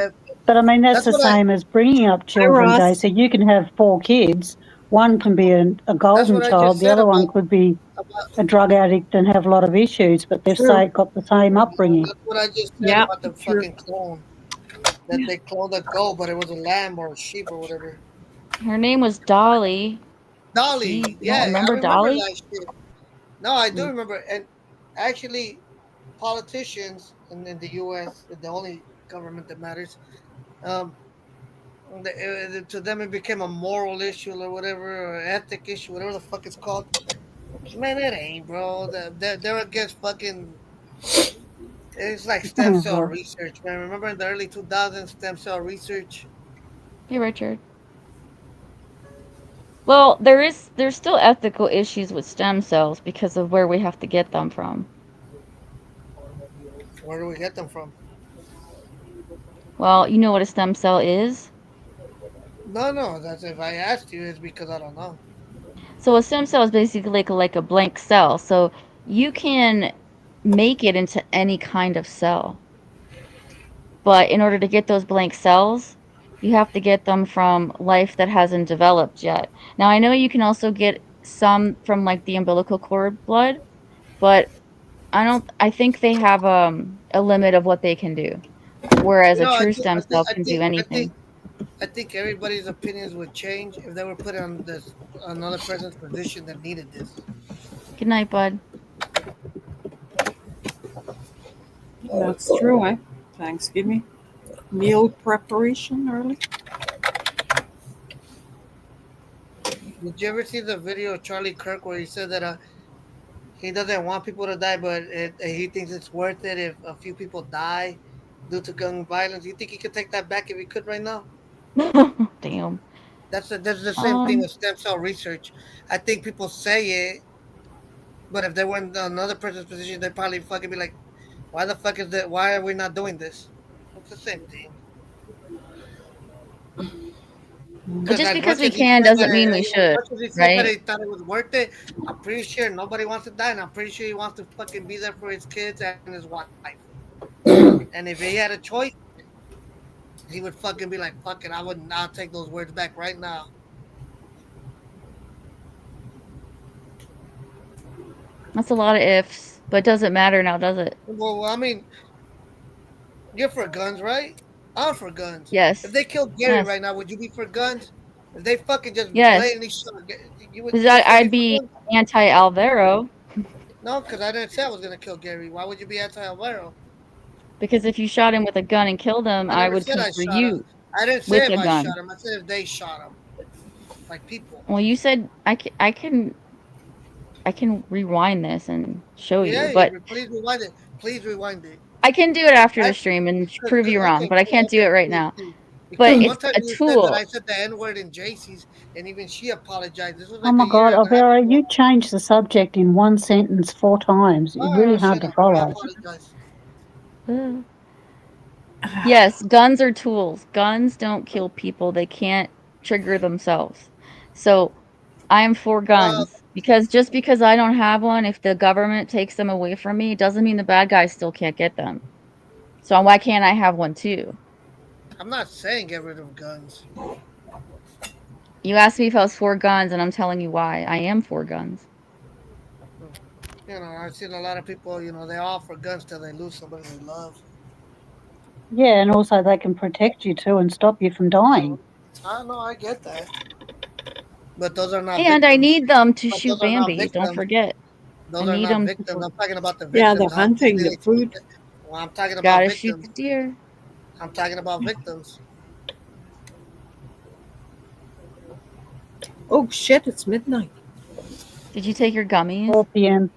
But I mean, that's That's the what I. same as bringing up children, Ross. JC. You can have 4 kids. One can be a That's golden what I child. just The said other one could be about. a drug addict and have a lot of issues, but they've True. got the same upbringing. That's what I just said Yeah, about the true. fucking clone. That they cloned a goat, but it was a lamb or a sheep or whatever. Her name was Dolly. Dolly. You don't Yeah, I remember remember Dolly? that shit. No, I do Mm. remember. And actually, politicians in the U.S., the only government that matters, um, to them it became a moral issue or whatever, or ethic issue, whatever the fuck it's called. Man, it ain't, bro. They're against fucking. It's like stem cell research, man. Remember in the early 2000s, stem cell research? Hey, Richard. Well, there's still ethical issues with stem cells because of where we have to get them from. Where do we get them from? Well, you know what a stem cell is? No. That's if I asked you, it's because I don't know. So a stem cell is basically like a blank cell. So you can make it into any kind of cell. But in order to get those blank cells, you have to get them from life that hasn't developed yet. Now, I know you can also get some from like the umbilical cord blood, but I think they have a limit of what they can do. Whereas a No, true stem cell can do anything. I think everybody's opinions would change if they were put on this another person's position that needed this. Good night, bud. That's true, eh? Thanksgiving. Meal preparation early. Did you ever see the video of Charlie Kirk where he said that he doesn't want people to die, but he thinks it's worth it if a few people die due to gun violence? You think he could take that back if he could right now? Damn. That's the same thing Um, with stem cell research. I think people say it, but if they were in another person's position, they'd probably fucking be like, "Why the fuck is that? Why are we not doing this?" It's the same thing. but Because just as because much we as he can said that, doesn't mean we should, he right? thought it was worth it, I'm pretty sure nobody wants to die, and I'm pretty sure he wants to fucking be there for his kids and his wife. And if he had a choice, he would fucking be like, "Fuck it, I would not take those words back right now." That's a lot of ifs, but it doesn't matter now, does it? Well, I mean, you're for guns, right? I'm for guns. If Yes. they killed Gary Yes. right now, would you be for guns? If they fucking just Yes. blatantly shot, Because you would still be I'd for be guns? anti Alvaro. No, because I didn't say I was gonna kill Gary. Why would you be anti Alvaro? Because if you shot him with a gun and killed him, I I never would said come I for shot him. you I didn't say with if a I gun. shot him. I said if they shot him, like people. Well, you said I can rewind this and show you, Yeah, but please rewind it. Please rewind it. I can do it after I, the stream and prove you wrong, okay, but I cool. can't do it Okay, right please now. do. But Because one it's time a you said that I tool. said the N word in JC's, and even she apologized. This was Oh like my a year God, and a half Alvaro, ago. you changed the subject in one sentence 4 times. It's really Oh, hard shut to up. I follow. apologize. Yes, guns are tools. Guns don't kill people. They can't trigger themselves. So I am for Well, guns because just because I don't have one, if the government takes them away from me, doesn't mean the bad guys still can't get them. So why can't I have one too? I'm not saying get rid of guns. You asked me if I was for guns, and I'm telling you why. I am for guns. You know, I've seen a lot of people, they all for guns till they lose somebody they love. Yeah, and also they can protect you too and stop you from dying. I know, I get that. But those are not And I victims. need them to But shoot those are not Bambi. Don't victims. forget. I Those are need not them victims. to I'm talking about the Yeah, the victims. How hunting, quickly the they food. Well, I'm talking about gotta shoot victims. the deer. I'm talking about victims. Oh shit, it's midnight. Did you take your gummies? 4 p.m.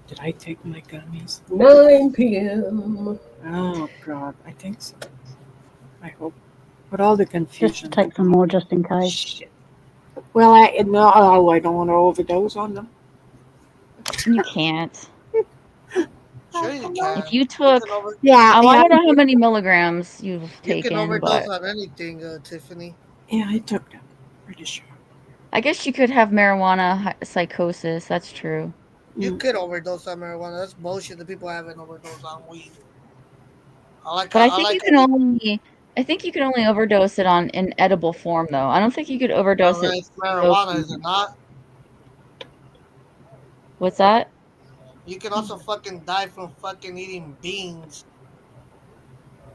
Did I take my gummies? 9 p.m. Oh god, I think so. I hope. But all the Just confusion. take some more just in case. Shit. Well, I don't want to overdose on them. You can't. Sure, you Oh, can. If you took, Yeah, I want to know how many milligrams you've You can taken, overdose but on anything, Tiffany. yeah, I took them. Pretty sure. I guess you could have marijuana psychosis. That's true. You could overdose on marijuana. That's bullshit. The people haven't overdosed on weed. But I think you can only overdose it on in edible form, though. I don't think you could overdose it it's marijuana, is smoking. it not? What's that? You can also fucking die from fucking eating beans.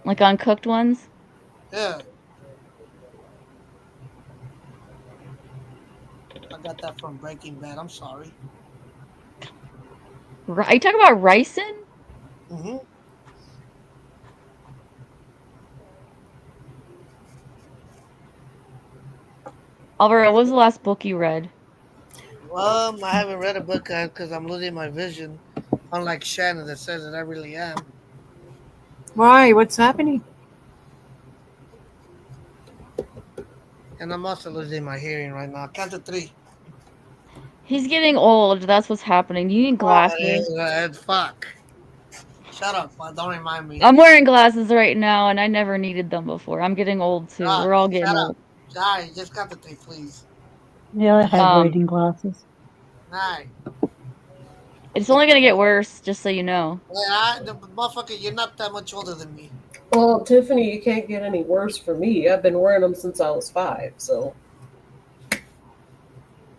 Like uncooked ones? Yeah. I got that from Breaking Bad. I'm sorry. Are you talking about ricin? Mm-hmm. Alvaro, what was the last book you read? I haven't read a book because I'm losing my vision. Unlike Shannon that says that I really am. Why? What's happening? And I'm also losing my hearing right now. Count to 3. He's getting old. That's what's happening. You need glasses. Fuck. Shut up. Don't remind me. I'm wearing glasses right now, and I never needed them before. I'm getting old too. God, We're all getting shut old. up. Sorry, just count to 3, please. Yeah, I have Um, reading glasses. Alright. It's only gonna get worse, just so you know. Yeah, the motherfucker, you're not that much older than me. Well, Tiffany, you can't get any worse for me. I've been wearing them since I was 5. So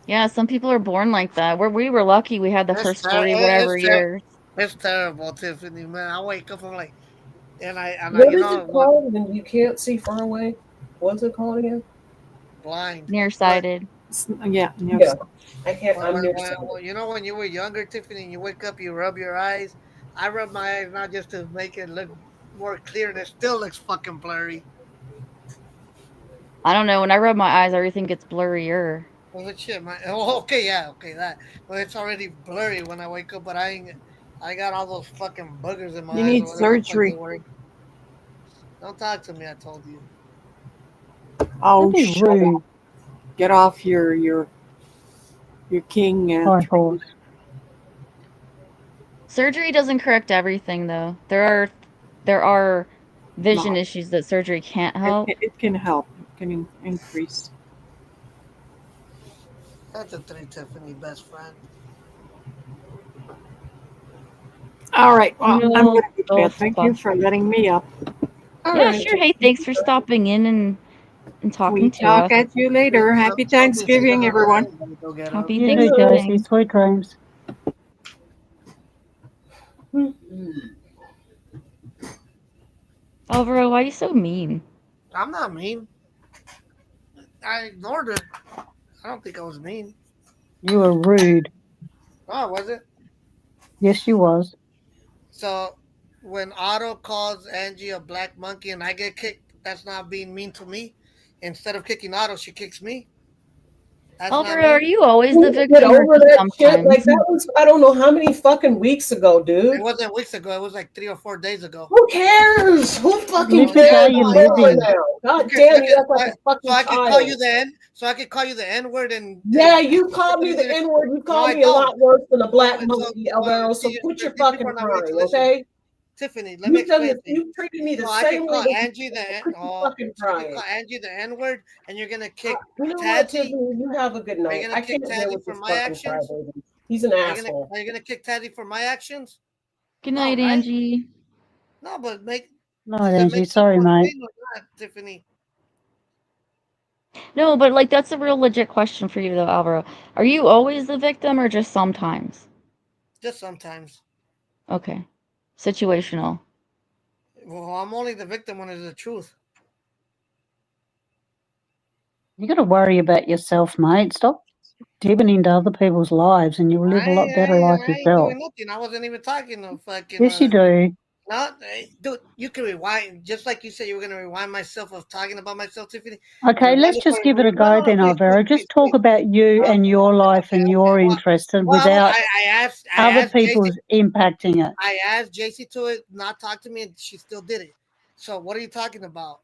Yeah, some people are born like that. We were lucky we had the It's first ter- 40 it- whatever it's ter- years. It's terrible, Tiffany, man. I wake up, I'm like, what you is know it what? called when you can't see far away? What's it called again? Blind. Nearsighted. Yeah. Yeah, I can't. I'm nearsighted. You know when you were younger, Tiffany, and you wake up, you rub your eyes. I rub my eyes not just to make it look more clear, and it still looks fucking blurry. I don't know. When I rub my eyes, everything gets blurrier. Well, shit, okay, that. Well, it's already blurry when I wake up, but I got all those fucking boogers in my You eyes. need or whatever the fuck surgery. they were. Don't talk to me. I told you. Oh, That'd be shut up. rude. Get off your king. High horse. Surgery doesn't correct everything, though. There are vision No. issues that surgery can't help. It can help. It can increase. That's a 3, Tiffany, best friend. All right. Well, I'm No, going to go to bed. both Thank you fuck. for letting me up. All Yeah, right. sure. Hey, thanks for stopping in and talking We to talk us. at you later. Happy Thanksgiving, everyone. Go get Happy You too, Thanksgiving. Josie. Sweet dreams. Alvaro, why are you so mean? I'm not mean. I ignored it. I don't think I was mean. You were rude. Oh, was it? Yes, you was. So when Otto calls Angie a black monkey and I get kicked, that's not being mean to me. Instead of kicking Otto, she kicks me. That's not Alvaro, are mean. you always You the get victim or over just that shit. sometimes? Like that was I don't know how many fucking weeks ago, dude. It wasn't weeks ago. It was like 3 or 4 days ago. Who cares? Who fucking Live the cares? day you Come live on in. now. God Okay, damn, you act like a fucking So I can child. call you the N. So I can call you the N word and Yeah, you called me the N word. You called I me a lot don't. worse than a black So- monkey, so- Alvaro. So see, quit your these people fucking are not ready to crying, listen. okay? Tiffany, let me explain to you. You treated me the So I same can way call that you Angie the N. quit your Oh, fucking so I can crying. call Angie the N word, and you're gonna kick You know what, Tadsy. Tiffany? You have a good Are you night. gonna I kick can't deal Taddy with for this my fucking actions? crybaby. He's an asshole. Are you gonna kick Taddy for my actions? Good No, night, right? Angie. No, but No, does that Angie. make Sorry, sense mate. or not, Tiffany? No, but like that's a real legit question for you though, Alvaro. Are you always the victim or just sometimes? Just sometimes. Okay. Situational. Well, I'm only the victim when it's the truth. You got to worry about yourself, mate. Stop dipping into other people's lives, and you'll live a lot better like I ain't yourself. doing nothing. I wasn't even talking to fucking. Yes, you do. No, dude, you can rewind. Just like you said, you were gonna rewind myself of talking about myself, Tiffany. Okay, Rewind let's it just for- give it a no, go no, no, then, please, Alvaro. please, Just talk please. about you and your life and your Well, interests, and well, without I asked other JC. people's impacting it. I asked JC to not talk to me, and she still did it. So what are you talking about?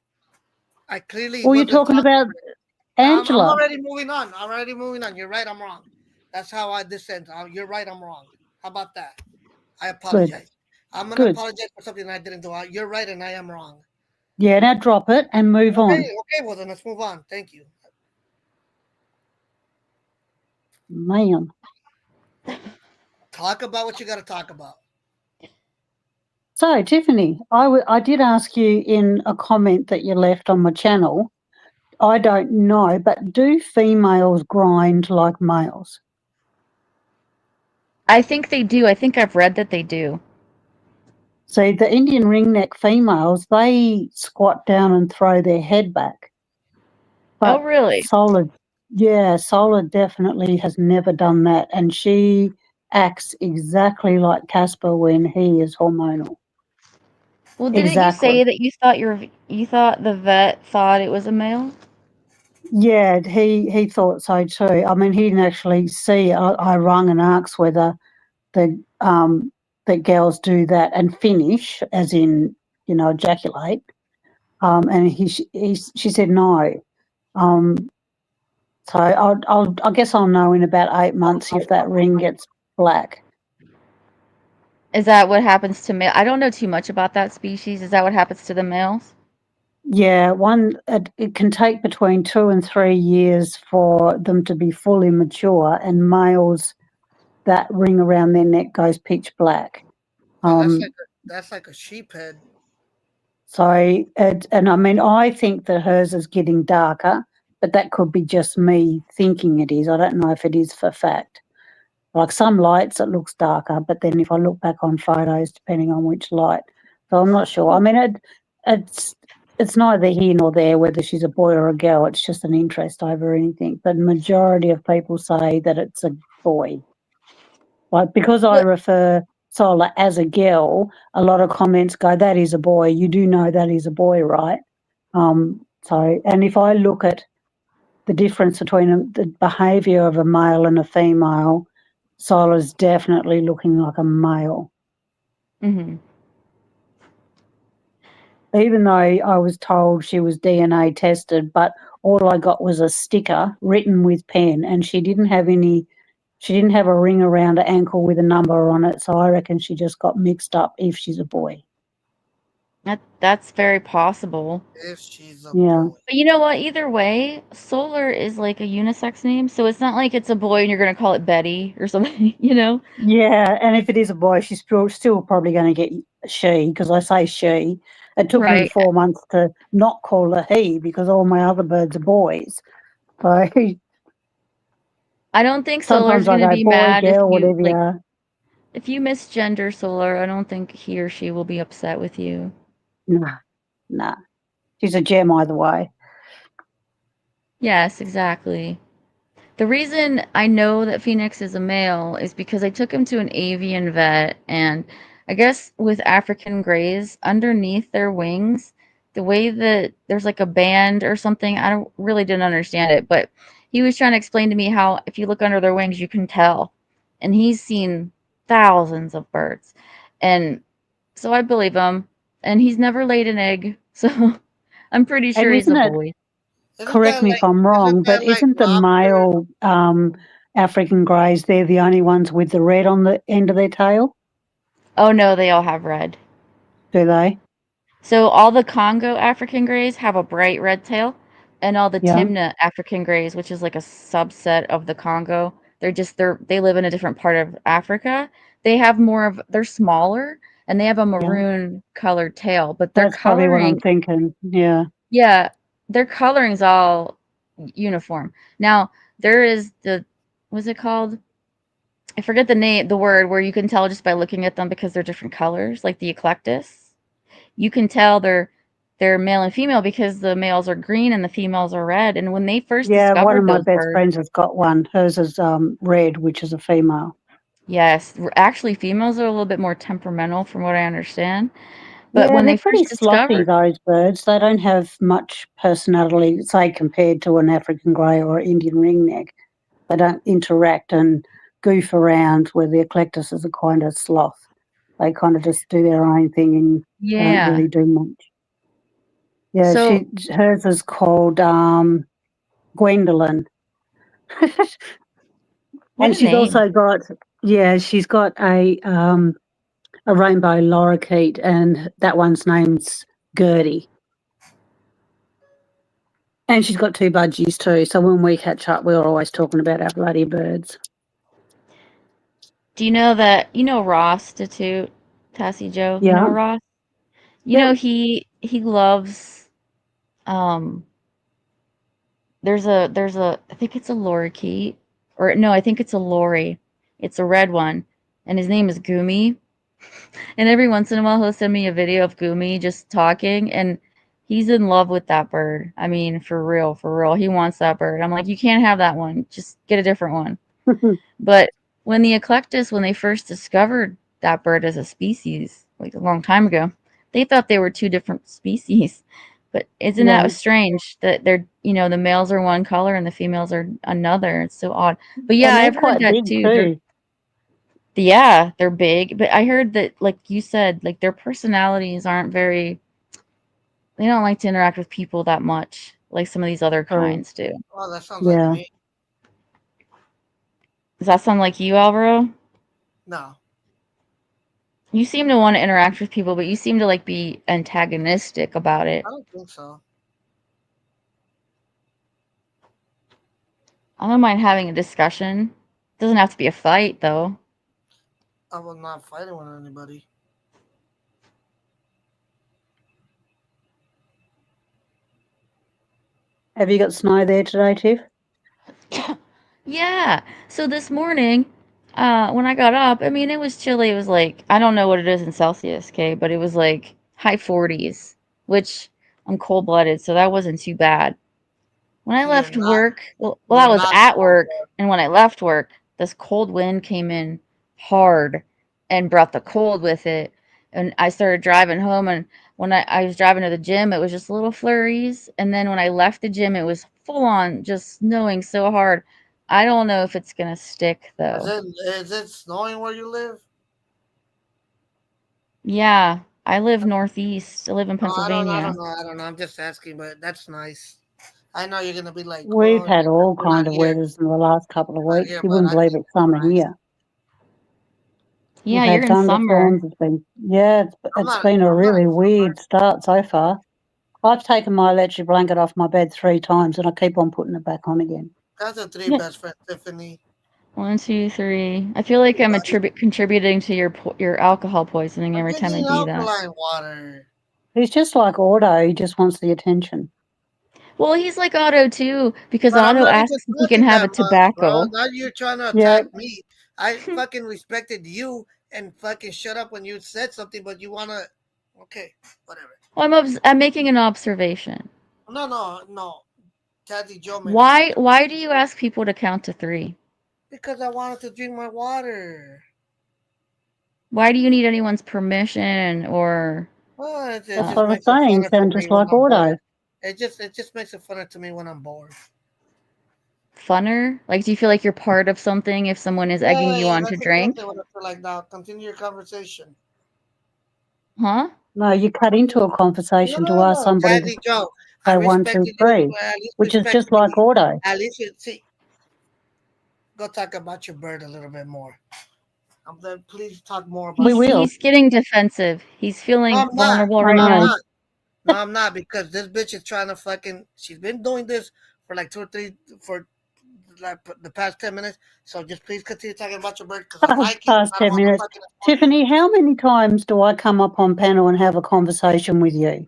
I clearly. Well, you're wasn't talking about I'm Angela. already moving on. You're right. I'm wrong. That's how this ends. You're right. I'm wrong. How about that? I apologize. I'm gonna Good. apologize for something I didn't do. You're right, and I am wrong. Yeah, now drop it and move on. Okay. Well, then let's move on. Thank you. Man. Talk about what you got to talk about. So, Tiffany, I did ask you in a comment that you left on my channel. I don't know, but do females grind like males? I think they do. I think I've read that they do. See, the Indian ringneck females, they squat down and throw their head back. But Oh, really? Solid definitely has never done that, and she acts exactly like Casper when he is hormonal. Well, didn't Exactly. you say that you thought the vet thought it was a male? Yeah, he thought so too. I mean, he didn't actually see. I rung and asked whether the that girls do that and finish, as in ejaculate. And she said no. So I guess I'll know in about 8 months if that ring gets black. Is that what happens to male? I don't know too much about that species. Is that what happens to the males? Yeah, it can take between 2 and 3 years for them to be fully mature, and males, that ring around their neck goes pitch black. That's like a sheep head. So, and I mean, I think that hers is getting darker, but that could be just me thinking it is. I don't know if it is for fact. Like some lights, it looks darker, but then if I look back on photos, depending on which light, so I'm not sure. I mean, it's neither here nor there whether she's a boy or a girl. It's just an interest over anything. But majority of people say that it's a boy. Like because I refer Solar as a girl, a lot of comments go, "That is a boy." You do know that is a boy, right? So, and if I look at the difference between the behaviour of a male and a female, Solar's definitely looking like a male. Mm-hmm. Even though I was told she was DNA tested, but all I got was a sticker written with pen, and she didn't have a ring around her ankle with a number on it, so I reckon she just got mixed up if she's a boy. That's very possible. If she's a Yeah. boy. But you know what? Either way, Solar is like a unisex name, so it's not like it's a boy and you're gonna call it Betty or something, Yeah, and if it is a boy, she's still probably going to get she, because I say she. It took me Right. 4 months to not call her he because all my other birds are boys. So I don't think Solar's sometimes I gonna go be boy, mad if girl, you whatever you are. if you misgender Solar. I don't think he or she will be upset with you. Nah. She's a gem either way. Yes, exactly. The reason I know that Phoenix is a male is because I took him to an avian vet, and I guess with African grays, underneath their wings, the way that there's like a band or something, I don't really didn't understand it, but he was trying to explain to me how if you look under their wings, you can tell. And he's seen thousands of birds. And so I believe him, and he's never laid an egg, so I'm pretty And sure he's a isn't it, boy. correct me if I'm wrong, but isn't the male African greys, they're the only ones with the red on the end of their tail? Oh no, they all have red. Do they? So all the Congo African greys have a bright red tail, and all the Yeah. Timna African greys, which is like a subset of the Congo, they live in a different part of Africa. They're smaller and they have a maroon colored tail, but their That's probably what I'm coloring, thinking. Yeah. their coloring's all uniform. Now there is what's it called? I forget the word where you can tell just by looking at them because they're different colors, like the eclectus. You can tell they're male and female because the males are green and the females are red. And when they first Yeah, one of discovered my those best birds, friends has got one. Hers is red, which is a female. yes, actually females are a little bit more temperamental from what I understand. But Yeah, when they're they pretty first sloppy, discovered, those birds. They don't have much personality, say, compared to an African grey or Indian ringneck. They don't interact and goof around, where the eclectus is a kind of sloth. They kind of just do their own thing and don't yeah. really do much. Yeah, So hers is called Gwendolyn. what And a she's name. also got, she's got a rainbow lorikeet, and that one's name's Gertie. And she's got 2 budgies too, so when we catch up, we're always talking about our bloody birds. Do you know Ross Statute, Tassie Joe? You Yeah. know Ross? He loves there's a I think it's a lorikeet, or no, I think it's a lorry. It's a red one, and his name is Gumi. And every once in a while, he'll send me a video of Gumi just talking, and he's in love with that bird. I mean, for real, for real. He wants that bird. I'm like, you can't have that one. Just get a different one. But when they first discovered that bird as a species, like a long time ago, they thought they were 2 different species. But isn't that Yeah. strange that they're, the males are one color and the females are another? It's so odd. But yeah, And they're I've heard quite that big too. too. Yeah, they're big, but I heard that, like you said, like their personalities aren't very, they don't like to interact with people that much, like some of these other True. kinds do. Oh, that sounds like Yeah. me. Does that sound like you, Alvaro? No. You seem to want to interact with people, but you seem to like be antagonistic about it. I don't think so. I don't mind having a discussion. Doesn't have to be a fight, though. I was not fighting with anybody. Have you got snow there today, Tiff? Yeah. So this morning, when I got up, I mean, it was chilly. It was like, I don't know what it is in Celsius, okay, but it was like high 40s, which I'm cold-blooded, so that wasn't too bad. When I You're left not. work, well, You're I was not at work, cold-blooded. and when I left work, this cold wind came in hard and brought the cold with it. And I started driving home, and when I was driving to the gym, it was just little flurries. And then when I left the gym, it was full on just snowing so hard. I don't know if it's gonna stick though. Is it snowing where you live? Yeah, I live northeast. I live in No, I don't Pennsylvania. know. I don't know. I'm just asking, but that's nice. I know you're gonna be like, We've well, had all you're not kind of here. weathers in the last couple of You're not weeks. here, You but wouldn't I believe think it's summer it's nice. here. Yeah, We've you're had in summer. thunderstorms. It's been it's been a really weird start so far. I've taken my electric blanket off my bed 3 times and I keep on putting it back on again. That's a 3 Yeah. best friend, Tiffany. 1, 2, 3. I feel like I'm contributing to your alcohol poisoning every time I Drinking do that. alkaline water. He's just like Auto. He just wants the attention. Well, he's like Otto too, because But I'm Otto not even asks if he can drinking have a that much, bro. tobacco. Now you're trying to Yeah. attack me. I fucking respected you and fucking shut up when you said something, but you wanna. Okay, whatever. Well, I'm making an observation. No. Tazzy Joe made Why do you ask people to count to 3? Because I wanted to drink my water. Why do you need anyone's permission or? Well, it That's just what I was makes it saying. funner to Sound me just when like I'm Auto. bored. It just makes it funner to me when I'm bored. Funner? Like, do you feel like you're part of something if someone is egging you on to That's drink? exactly what I feel like now. Continue your conversation. Huh? No, you cut into a conversation to ask somebody to Tazzy Joe, say I 1, respect 2, you. 3, At least which is respect just like me. Auto. At least you see. Go talk about your bird a little bit more. Please talk more about. We will. He's getting defensive. He's feeling No, I'm not. vulnerable I right know. now. No, I'm not because this bitch is trying to fucking. She's been doing this for like 2 or 3 for like the past 10 minutes. So just please continue talking about your bird because if I keep Past 10 minutes. Tiffany, how many times do I come up on panel and have a conversation with you?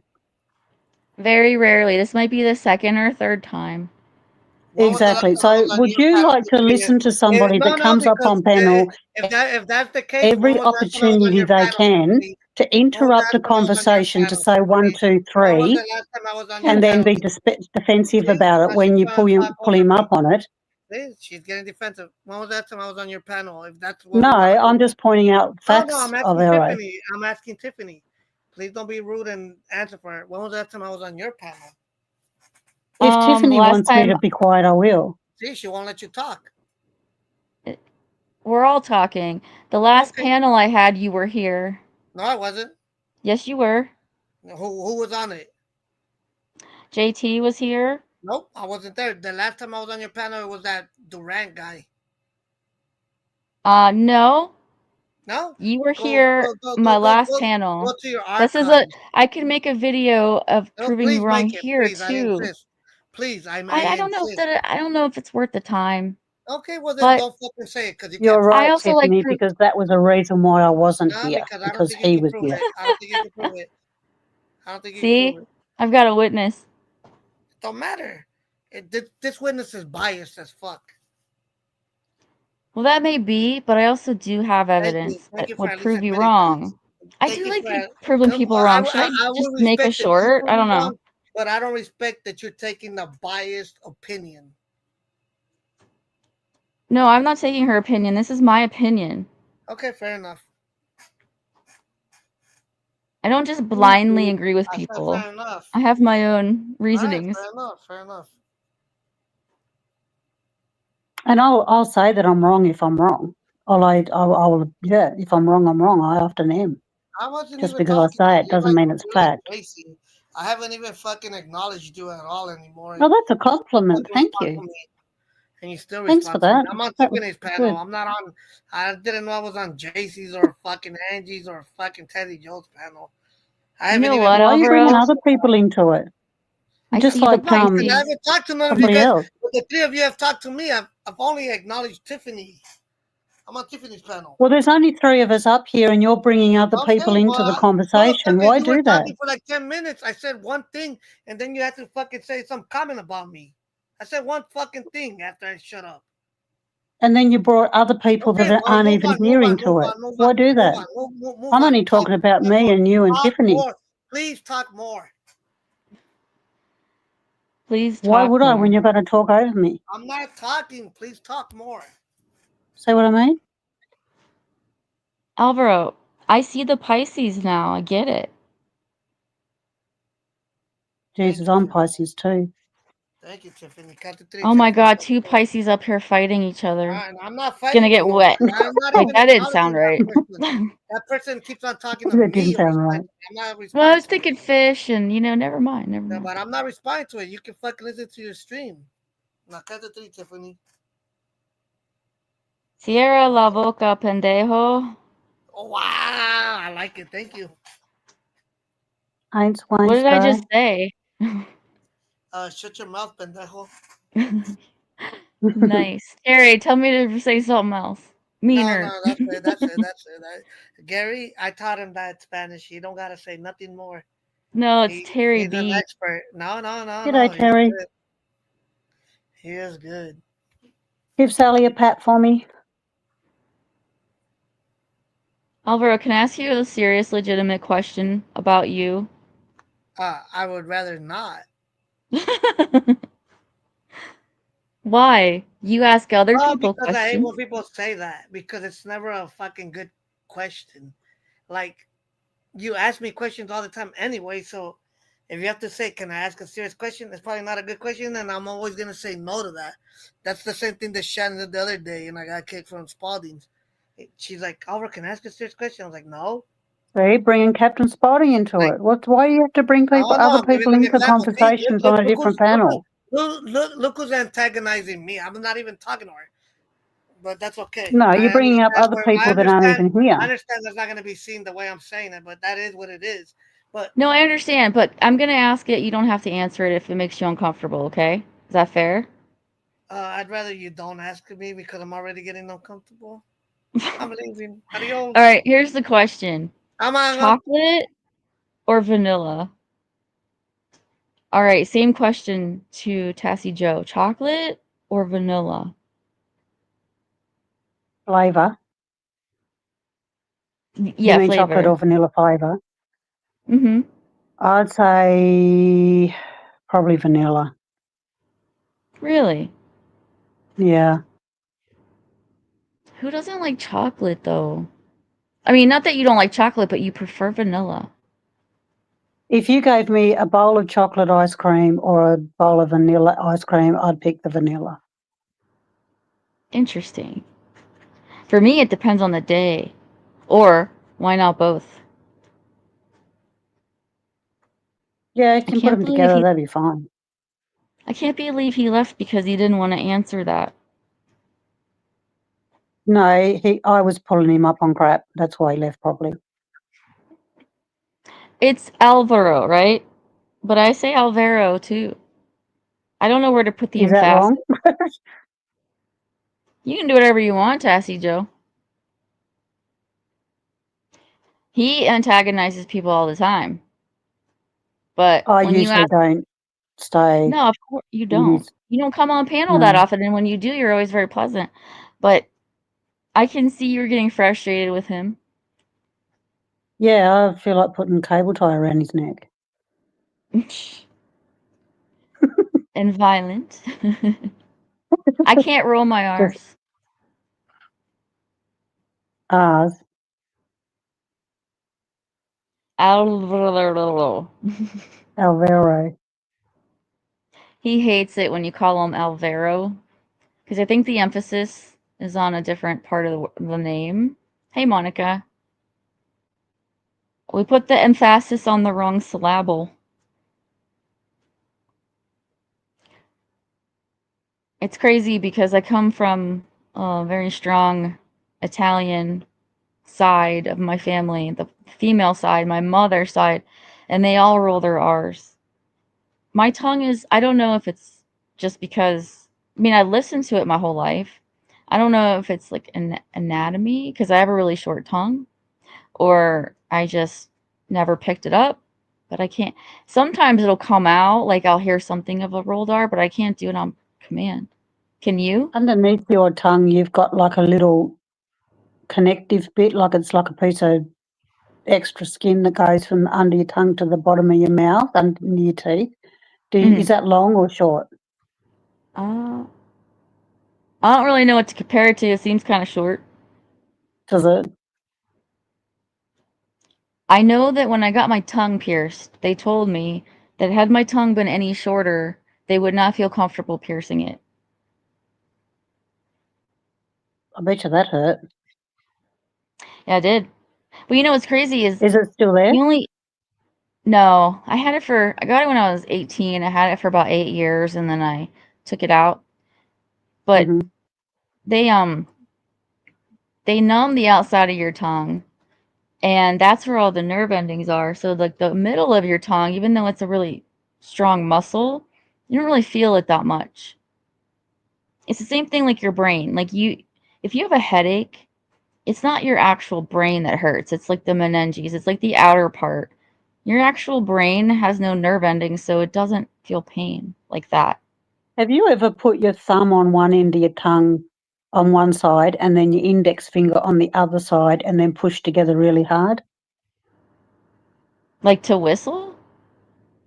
Very rarely. This might be the second or third time. Exactly. So would you like to listen to somebody that comes up on panel if that's the case, every opportunity they can to interrupt a conversation to say 1, 2, 3 and then be defensive about it when you pull him up on it? She's getting defensive. When was that time I was on your panel? If that's what No, we wanna I'm do. just pointing out No, facts I'm of asking LA. Tiffany. I'm asking Tiffany. Please don't be rude and answer for her. When was that time I was on your panel? If Tiffany last wants me time- to be quiet, I will. See, she won't let you talk. We're all talking. The last Okay. panel I had, you were here. No, I wasn't. Yes, you were. Who was on it? JT was here. Nope, I wasn't there. The last time I was on your panel, it was that Durant guy. No. No? You were here my last panel. Go to your This archives. is I can make a video of No, proving please you wrong make it, here please. I too. insist. Please, I I don't know if it's worth the time. Okay, well then But- don't fucking say it because you You're can't. right, I also like Tiffany, because that was a reason why I wasn't No, here, because I don't because think he you can was prove here. it. I don't think you can prove it. I don't think you See? can prove it. I've got a witness. Don't matter. This witness is biased as fuck. Well, that may be, but I also do have evidence Thank you that for would at least prove you admitting wrong. I Thank do you like for- proving No, people well, wrong. Should I will just make a respect that you short? prove I don't me know. wrong, but I don't respect that you're taking the biased opinion. No, I'm not taking her opinion. This is my opinion. Okay, fair enough. I don't just blindly agree with I said people. fair enough. I have my own All right, reasonings. fair enough. Fair enough. And I'll say that I'm wrong if I'm wrong. I'll yeah, if I'm wrong, I'm wrong. I often am. I wasn't Just even because I talking to say you. it doesn't mean it's You're like fact. racing. I haven't even fucking acknowledged you at all anymore. Oh, that's a You still compliment. fucking Thank respond you. to me, and you still Thanks for respond to me. that. I'm on That was Tiffany's panel. good. I'm not on. I didn't know I was on JC's or fucking Angie's or fucking Teddy Joe's panel. I You haven't know even. what, Why are you bringing Alvaro? other people into it? I Just see the like No, because I Pisces. haven't talked to none of you somebody guys. else. But the three of you have talked to me. I've only acknowledged Tiffany. I'm on Tiffany's panel. Well, there's only 3 of us up here, and you're bringing other people Okay, into the well, conversation. motherfucker, Why you were do that? talking for like 10 minutes. I said one thing, and then you had to fucking say some comment about me. I said one fucking thing after I shut up. And then you brought other people Okay, that well, aren't move even on, here move on, into move it. on, move Why on, do move that? on, move I'm on. only talking about talk me more. and you and Talk Tiffany. more. Please talk more. Please Why talk would I when more. you're going to talk over me? I'm not talking. Please talk more. See what I mean? Alvaro, I see the Pisces now. I get it. Thank Jesus, you, I'm Tiffany. Pisces too. Thank you, Tiffany. Count to three, Oh my Tiffany. God, 2 Pisces up here fighting each other. I'm not It's fighting gonna get to wet. I'm not Like, even that didn't sound acknowledging right. that person. That person keeps on talking to That didn't me or sound responding. right. I'm not Well, I responding was to it. thinking fish, and never mind, never No, mind. but I'm not responding to it. You can fucking listen to your stream. Now count to three, Tiffany. Cierra la boca, pendejo. Oh wow, I like it. Thank you. Ain't What Wayne's did I go. just say? Shut your mouth, pendejo. Nice. Terry, tell me to say something else. No, Meaner. that's it. That's it. That's it. Gary, I taught him that Spanish. You don't gotta say nothing more. No, it's Terry He's an B. expert. No, G'day, He's Terry. good. He is good. Give Sally a pat for me. Alvaro, can I ask you a serious, legitimate question about you? I would rather not. Why? You ask other Oh, people because I hate when questions. people say that because it's never a fucking good question. Like you ask me questions all the time anyway, so if you have to say, "Can I ask a serious question?" It's probably not a good question, and I'm always gonna say no to that. That's the same thing that Shannon did the other day, and I got kicked from Spalding's. She's like, "Oliver, can I ask a serious question?" I was like, "No." See, bringing Captain Spotty into Like, it. Why do you have to bring I people, don't know. other I'm giving people them into examples. See, conversations on a different panel? look who's antagonizing me. I'm not even talking to her, but that's okay. No, I you're bringing up understand other where people that aren't even here. I understand that's not going to be seen the way I'm saying it, but that is what it is. But No, I understand, but I'm gonna ask it. You don't have to answer it if it makes you uncomfortable, okay? Is that fair? I'd rather you don't ask me because I'm already getting uncomfortable. I'm leaving. Adios. All right, here's the question. I'm on. Chocolate or vanilla? All right, same question to Tassie Joe. Chocolate or vanilla? Flavour. You Yeah, mean chocolate flavor. or vanilla flavour? Mm-hmm. I'd say probably vanilla. Really? Yeah. Who doesn't like chocolate, though? I mean, not that you don't like chocolate, but you prefer vanilla. If you gave me a bowl of chocolate ice cream or a bowl of vanilla ice cream, I'd pick the vanilla. Interesting. For me, it depends on the day. Or, why not both? Yeah, you I can put can't them believe together, he that'd be fine. I can't believe he left because he didn't want to answer that. No, I was pulling him up on crap. That's why he left probably. It's Alvaro, right? But I say Alvaro too. I don't know where to put the Is that emphasis. wrong? You can do whatever you want, Tassie Joe. He antagonizes people all the time. But I when you usually ask, don't stay no, of course you in don't. his. You don't come on panel that No. often, and when you do, you're always very pleasant. But I can see you're getting frustrated with him. Yeah, I feel like putting a cable tie around his neck. And violent. I can't roll my Just R's. ours. Alvaro. Alvaro. He hates it when you call him Alvaro because I think the emphasis is on a different part of the name. Hey, Monica. We put the emphasis on the wrong syllable. It's crazy because I come from a very strong Italian side of my family, the female side, my mother's side, and they all roll their R's. My tongue is, I don't know if it's just because, I mean, I listened to it my whole life. I don't know if it's like an anatomy because I have a really short tongue, or I just never picked it up, but I can't. Sometimes it'll come out, like I'll hear something of a rolled R, but I can't do it on command. Can you? Underneath your tongue, you've got like a little connective bit, like it's like a piece of extra skin that goes from under your tongue to the bottom of your mouth, under your teeth. Is that long or short? I don't really know what to compare it to. It seems kind of short. Does it? I know that when I got my tongue pierced, they told me that had my tongue been any shorter, they would not feel comfortable piercing it. I bet you that hurt. Yeah, I did. Well, you know what's crazy is Is it still there? you only. No, I got it when I was 18. I had it for about 8 years and then I took it out. But Mhm. they numb the outside of your tongue, and that's where all the nerve endings are. So like the middle of your tongue, even though it's a really strong muscle, you don't really feel it that much. It's the same thing like your brain. Like if you have a headache, it's not your actual brain that hurts. It's like the meninges. It's like the outer part. Your actual brain has no nerve endings, so it doesn't feel pain like that. Have you ever put your thumb on one end of your tongue on one side and then your index finger on the other side and then push together really hard? Like to whistle?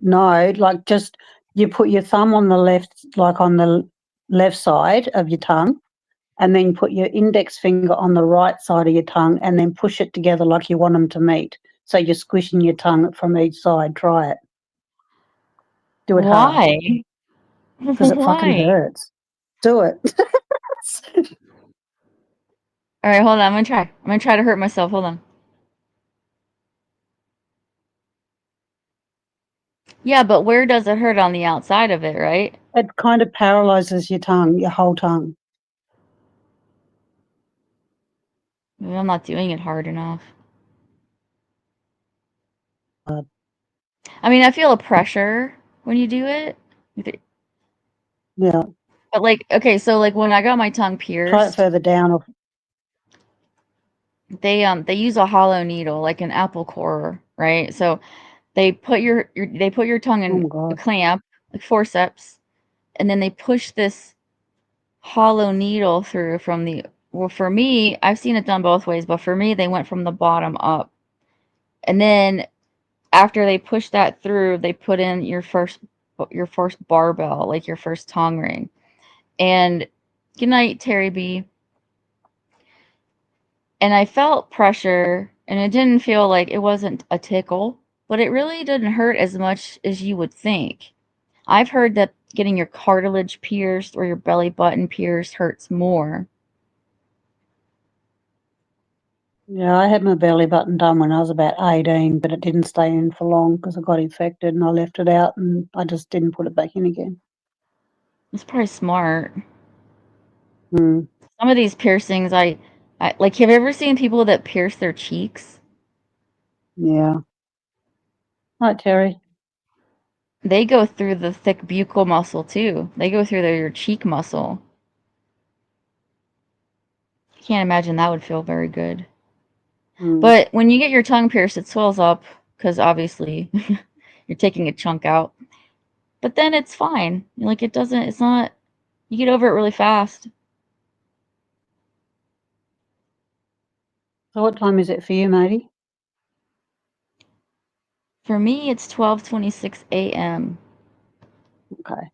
No, like just you put your thumb on the left, like on the left side of your tongue, and then put your index finger on the right side of your tongue and then push it together like you want them to meet. So you're squishing your tongue from each side. Try it. Do it hard. Why? Because it fucking Why? hurts. Do it. All right, hold on. I'm gonna try. I'm gonna try to hurt myself. Hold on. Yeah, but where does it hurt on the outside of it, right? It kind of paralyzes your tongue, your whole tongue. Maybe I'm not doing it hard enough. I mean, I feel a pressure when you do it. Yeah. But like, okay, so like when I got my tongue Try it pierced, further down. Or they use a hollow needle, like an apple core, right? So they put your tongue oh in my a God. clamp, like forceps, and then they push this hollow needle through from the. Well, for me, I've seen it done both ways, but for me, they went from the bottom up, and then after they push that through, they put in your first barbell, like your first tongue ring. And good night, Terry B. And I felt pressure, and it didn't feel like it wasn't a tickle, but it really didn't hurt as much as you would think. I've heard that getting your cartilage pierced or your belly button pierced hurts more. Yeah, I had my belly button done when I was about 18, but it didn't stay in for long because I got infected and I left it out and I just didn't put it back in again. It's probably smart. Mm. Some of these piercings, I like. Have you ever seen people that pierce their cheeks? Yeah. Right, Terry. They go through the thick buccal muscle too. They go through your cheek muscle. I can't imagine that would feel very good. Mm. But when you get your tongue pierced, it swells up because obviously you're taking a chunk out. But then it's fine. Like it's not, you get over it really fast. So what time is it for you, matey? For me, it's 12:26 a.m. Okay.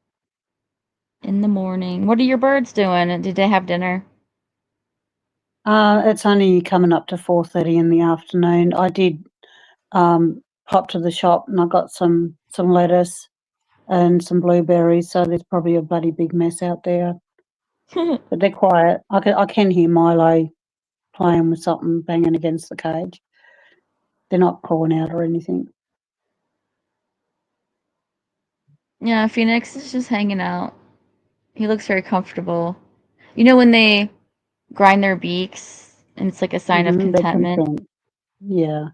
in the morning. What are your birds doing? And did they have dinner? It's only coming up to 4:30 in the afternoon. I did popped to the shop and I got some lettuce and some blueberries. So there's probably a bloody big mess out there. But they're quiet. I can hear Milo playing with something, banging against the cage. They're not pulling out or anything. Yeah, Phoenix is just hanging out. He looks very comfortable. You know when they grind their beaks and it's like a sign of Mhm, they're contentment? content. Yeah.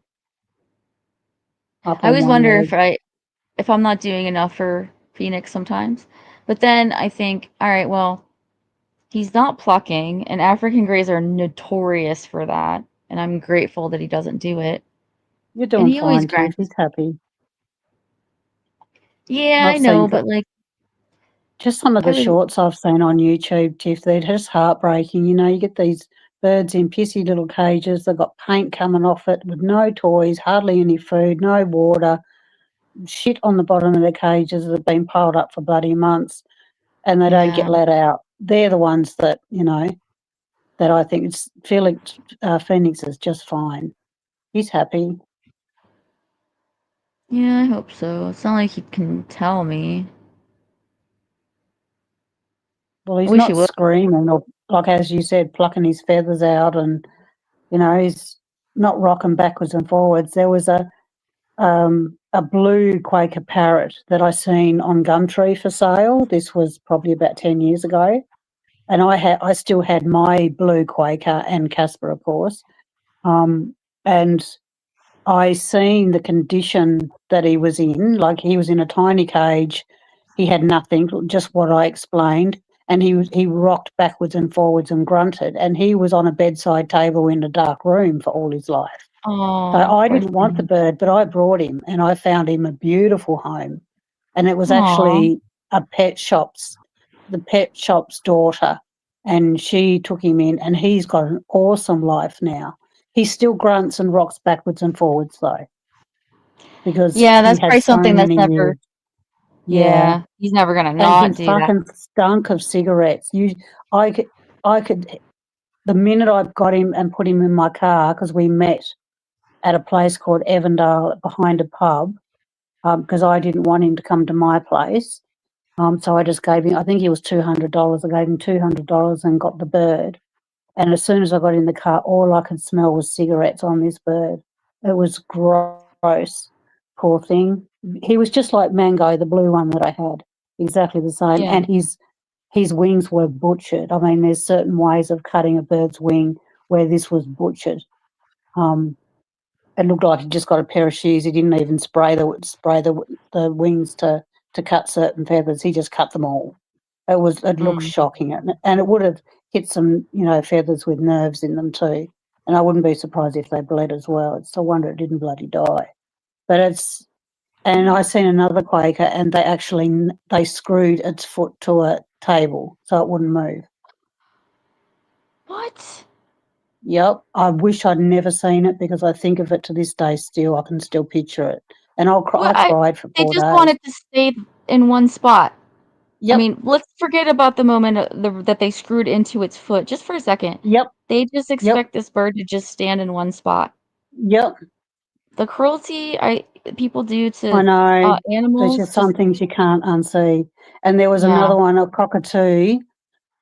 Up I on always one wonder leg. if I'm not doing enough for Phoenix sometimes. But then I think, all right, well, he's not plucking, and African Greys are notorious for that, and I'm grateful that he doesn't do it. You're And doing he always fine, Tiff. grinds. He's happy. Yeah, I I've seen know, but like just some of I the would shorts I've seen on YouTube, Tiff. They're just heartbreaking. You know, you get these birds in pissy little cages. They've got paint coming off it with no toys, hardly any food, no water, shit on the bottom of their cages that have been piled up for bloody months, and they don't get yeah. let out. They're the ones that, you know, that I think it's Phoenix is just fine. He's happy. Yeah, I hope so. It's not like he can tell me. Well, I he's wish he not would. screaming or, like as you said, plucking his feathers out, and you know he's not rocking backwards and forwards. There was a blue Quaker parrot that I seen on Gumtree for sale. This was probably about 10 years ago, and I still had my blue Quaker and Casper, of course, and I seen the condition that he was in. Like he was in a tiny cage. He had nothing, just what I explained. And he rocked backwards and forwards and grunted. And he was on a bedside table in a dark room for all his life. So Oh, I poor didn't want the thing. bird, but I brought him and I found him a beautiful home. And it was Aw. actually the pet shop's daughter. And she took him in and he's got an awesome life now. He still grunts and rocks backwards and forwards though, because Yeah, he that's had probably so something that's many never. years. Yeah. Yeah, he's never gonna And he not do that. fucking stunk of cigarettes. I could, the minute I got him and put him in my car, because we met at a place called Evandale behind a pub, because I didn't want him to come to my place. So I just gave him, I think he was $200. I gave him $200 and got the bird. And as soon as I got in the car, all I could smell was cigarettes on this bird. It was gross. Poor thing. He was just like Mango, the blue one that I had, exactly the same. Yeah. And his wings were butchered. I mean, there's certain ways of cutting a bird's wing where this was butchered. It looked like he just got a pair of shoes. He didn't even spray the wings to cut certain feathers. He just cut them all. It looked Mm. shocking, and it would have hit some, you know, feathers with nerves in them too. And I wouldn't be surprised if they bled as well. It's a wonder it didn't bloody die. But and I seen another Quaker, and they screwed its foot to a table so it wouldn't move. What? Yep, I wish I'd never seen it because I think of it to this day still. I can still picture it. And I What? cried for They 4 just days. wanted to stay in one spot. I Yep, mean, let's forget about the moment that they screwed into its foot just for a second. yep, They just yep, expect this bird to just stand in one spot. yep. The cruelty people do I to know. There's animals just some things you can't unsee. And there was yeah. another one, a cockatoo,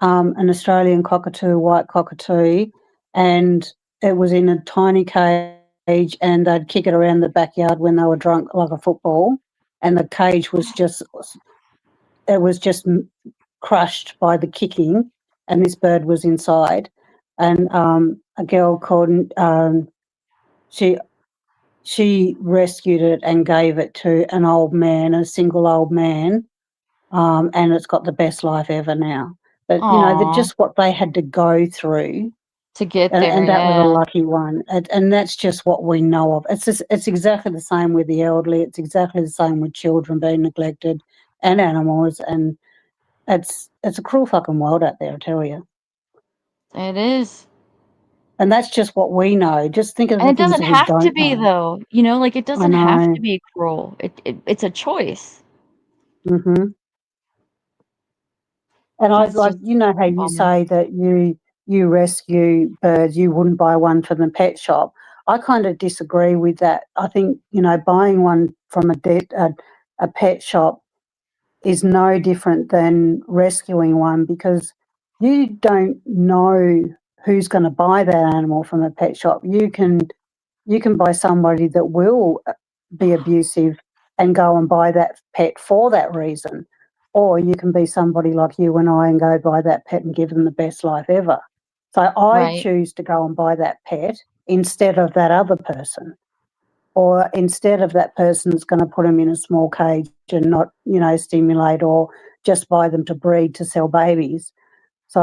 an Australian cockatoo, white cockatoo, and it was in a tiny cage and they'd kick it around the backyard when they were drunk like a football. And the cage was just crushed by the kicking, and this bird was inside. And a girl called, she rescued it and gave it to an old man, a single old man, and it's got the best life ever now. But you know, Aw, just what they had to go through, to get there, and that was a yeah. lucky one. And that's just what we know of. It's exactly the same with the elderly. It's exactly the same with children being neglected and animals. And it's a cruel fucking world out there, I tell you. It is. And that's just what we know. Just think of And the it things doesn't that we have to don't be know. though. You know, like it I doesn't have know. to be cruel. It's a choice. hmm And I That's like, just you know how a you bummer. say that you rescue birds, you wouldn't buy one from the pet shop. I kind of disagree with that. I think, buying one from a pet shop is no different than rescuing one, because you don't know who's going to buy that animal from a pet shop. You can buy somebody that will be abusive and go and buy that pet for that reason, or you can be somebody like you and I and go buy that pet and give them the best life ever. So I Right. choose to go and buy that pet instead of that other person, or instead of that person's going to put them in a small cage and not, stimulate, or just buy them to breed to sell babies. So,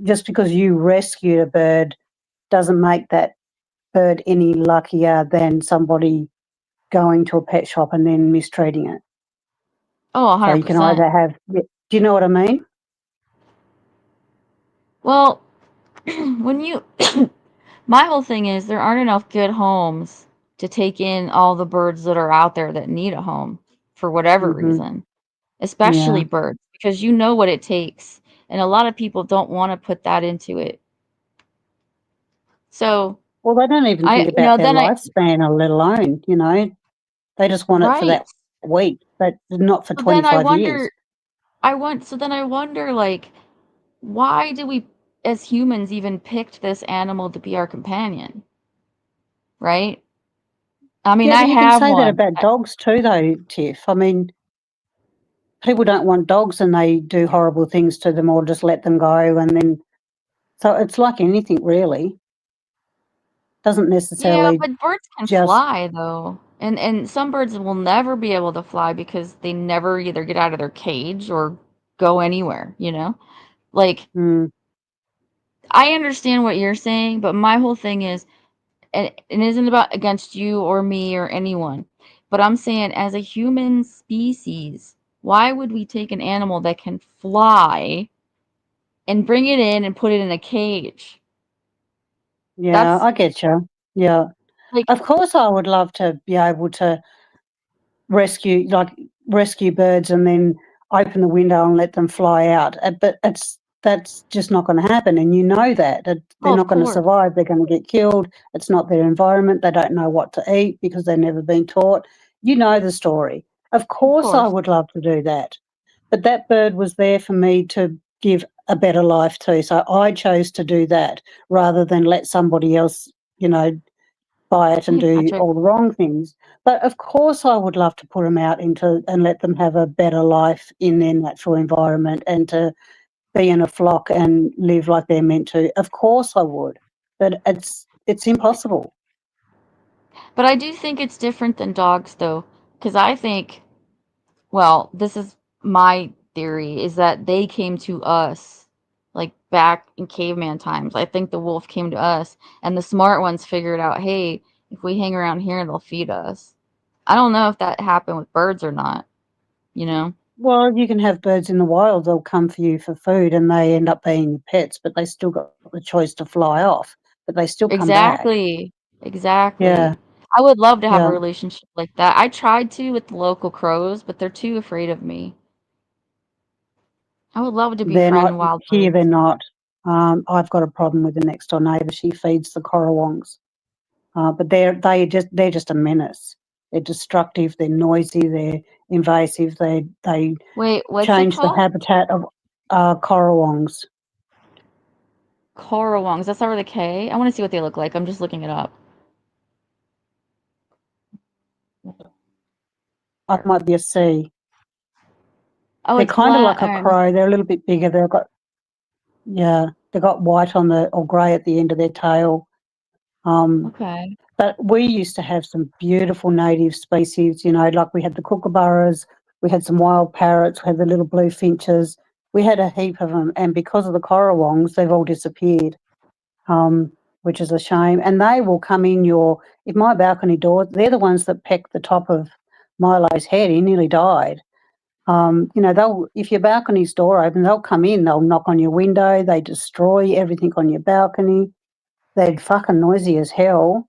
just because you rescued a bird doesn't make that bird any luckier than somebody going to a pet shop and then mistreating it. Oh, So you can either 100%. have, do you know what I mean? Well, when you, my whole thing is there aren't enough good homes to take in all the birds that are out there that need a home for whatever Hmm. reason, especially Yeah. birds, because you know what it takes. And a lot of people don't want to put that into it. So Well, they don't even think about their then lifespan, let alone, they just want it for right. that week, but not for So then 25 years. so then I wonder, like, why do we, as humans, even picked this animal to be our companion? Right? I mean, Yeah, I but you can have say that one. about dogs too, though, Tiff. I mean, people don't want dogs and they do horrible things to them or just let them go, and then so it's like anything, really. Doesn't Yeah, necessarily but birds can just fly though. And some birds will never be able to fly because they never either get out of their cage or go anywhere, Like, mm, I understand what you're saying, but my whole thing is, and it isn't about against you or me or anyone, but I'm saying as a human species, why would we take an animal that can fly and bring it in and put it in a cage? yeah, That's I get you. Yeah, like, of course, I would love to be able to rescue birds and then open the window and let them fly out. But that's just not going to happen, and that they're oh, of not going to course, survive. They're going to get killed. It's not their environment. They don't know what to eat because they've never been taught. You know the story. Of of course, I course. would love to do that, but that bird was there for me to give a better life to. So I chose to do that rather than let somebody else, buy it and I do gotcha. all the wrong things. But of course, I would love to put them out into and let them have a better life in their natural environment and to be in a flock and live like they're meant to. Of course, I would, but it's impossible. But I do think it's different than dogs, though, because I think, well, this is my theory, is that they came to us, like back in caveman times. I think the wolf came to us, and the smart ones figured out, hey, if we hang around here, they'll feed us. I don't know if that happened with birds or not, you know? Well, you can have birds in the wild; they'll come for you for food, and they end up being your pets. But they still got the choice to fly off, but they still come back. Exactly. Exactly. Yeah, I would love to have a yeah. relationship like that. I tried to with the local crows, but they're too afraid of me. I would love to They're not befriend wild here. They're birds. not. I've got a problem with the next door neighbour. She feeds the corowongs. But they're just a menace. They're destructive. They're noisy. They're invasive. They Wait, what's it change the called? habitat of corowongs. Corowongs. That start with a K? I want to see what they look like. I'm just looking it up. It might be a C. Oh, They're it's kind of black. like a crow. They're a little bit bigger. They've got white on or grey at the end of their tail. Okay. But we used to have some beautiful native species, like we had the kookaburras, we had some wild parrots, we had the little blue finches. We had a heap of them, and because of the corowongs, they've all disappeared, which is a shame. And they will come in if my balcony door, they're the ones that pecked the top of Milo's head. He nearly died. If your balcony's door open, they'll come in, they'll knock on your window, they destroy everything on your balcony. They're fucking noisy as hell.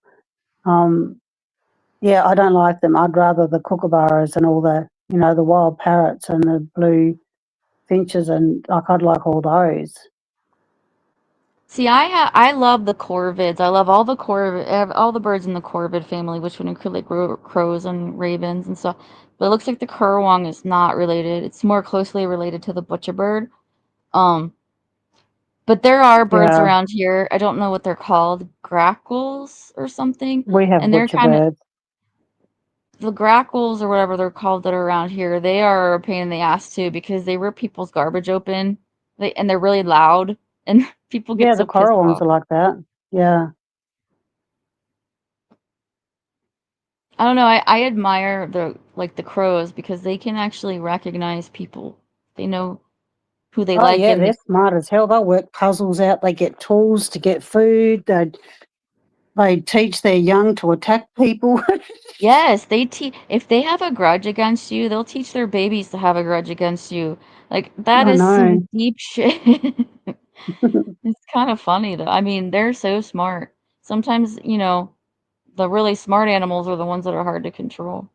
Yeah, I don't like them. I'd rather the kookaburras and all the wild parrots and the blue finches, and I'd like all those. See, I love the corvids. I love all the all the birds in the corvid family, which would include like crows and ravens and stuff. But it looks like the currawong is not related. It's more closely related to the butcherbird. Um, but there are birds Yeah, around here. I don't know what they're called, grackles or something, we have and they're butcher kind of birds. the grackles or whatever they're called that are around here. They are a pain in the ass too because they rip people's garbage open. And they're really loud, and people get Yeah, so the pissed coral ones off. are like that. Yeah. I don't know. I admire the crows because they can actually recognize people. They know who they Oh, like, yeah, and they're smart as hell. They'll work puzzles out. They get tools to get food. They teach their young to attack people. yes, they teach. If they have a grudge against you, they'll teach their babies to have a grudge against you. Like that I is some know. deep shit. It's kind of funny though. I mean, they're so smart. Sometimes, the really smart animals are the ones that are hard to control.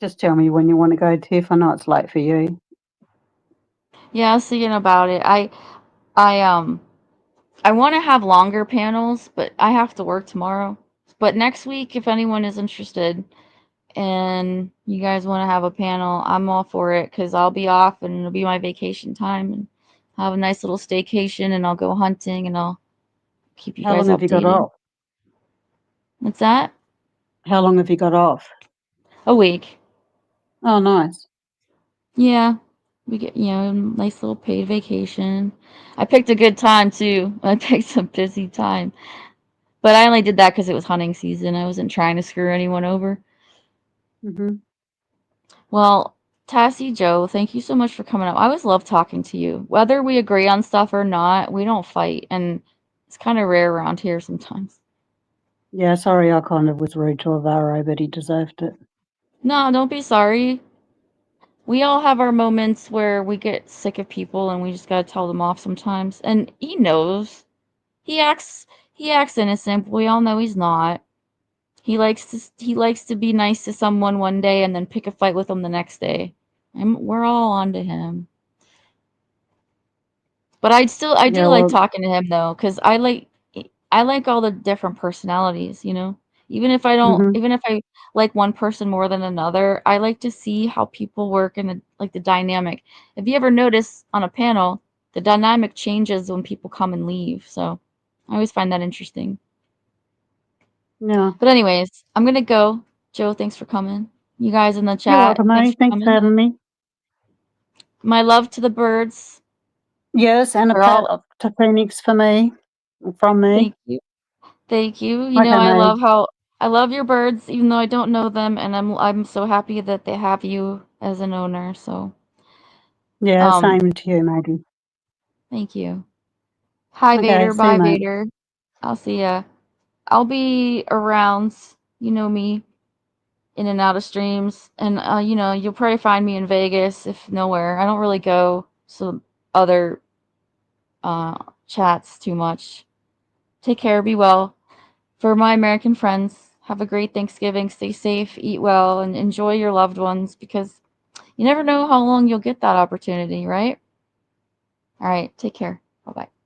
Just tell me when you want to go, Tiff. I know it's late for you. Yeah, I was thinking about it. I I want to have longer panels, but I have to work tomorrow. But next week, if anyone is interested and you guys want to have a panel, I'm all for it because I'll be off and it'll be my vacation time and have a nice little staycation and I'll go hunting and I'll keep you How guys long have you got updated. off? What's that? How long have you got off? A week. Oh, nice. Yeah. We get, a nice little paid vacation. I picked a good time too. I picked a busy time. But I only did that because it was hunting season. I wasn't trying to screw anyone over. Hmm. Well, Tassie Joe, thank you so much for coming up. I always love talking to you. Whether we agree on stuff or not, we don't fight, and it's kind of rare around here sometimes. Yeah, sorry I kind of was rude to Alvaro, but he deserved it. No, don't be sorry. We all have our moments where we get sick of people and we just gotta tell them off sometimes. And he knows. He acts innocent, but we all know he's not. He likes to be nice to someone one day and then pick a fight with them the next day. And we're all on to him. But I do Yeah, like well, talking to him though, because I like all the different personalities. Even if I don't, hmm even if I like one person more than another, I like to see how people work and like the dynamic. If you ever notice on a panel, the dynamic changes when people come and leave. So I always find that interesting. yeah. But anyways, I'm gonna go. Joe, thanks for coming. You guys in the You're chat, welcome, thanks eh? for Thanks for coming. having me. My love to the birds. Yes, and a They're pat all to Phoenix for me, from me. thank you. Thank you. Okay, mate. I love your birds, even though I don't know them, and I'm so happy that they have you as an owner. So, Yeah, um, same to you, matey. thank you. Hi Okay, Vader, see you, bye mate. Vader. I'll see ya. I'll be around, you know me, in and out of streams, and you'll probably find me in Vegas if nowhere. I don't really go so other uh chats too much. Take care, be well. For my American friends, have a great Thanksgiving. Stay safe, eat well, and enjoy your loved ones because you never know how long you'll get that opportunity, right? All right, take care. Bye bye.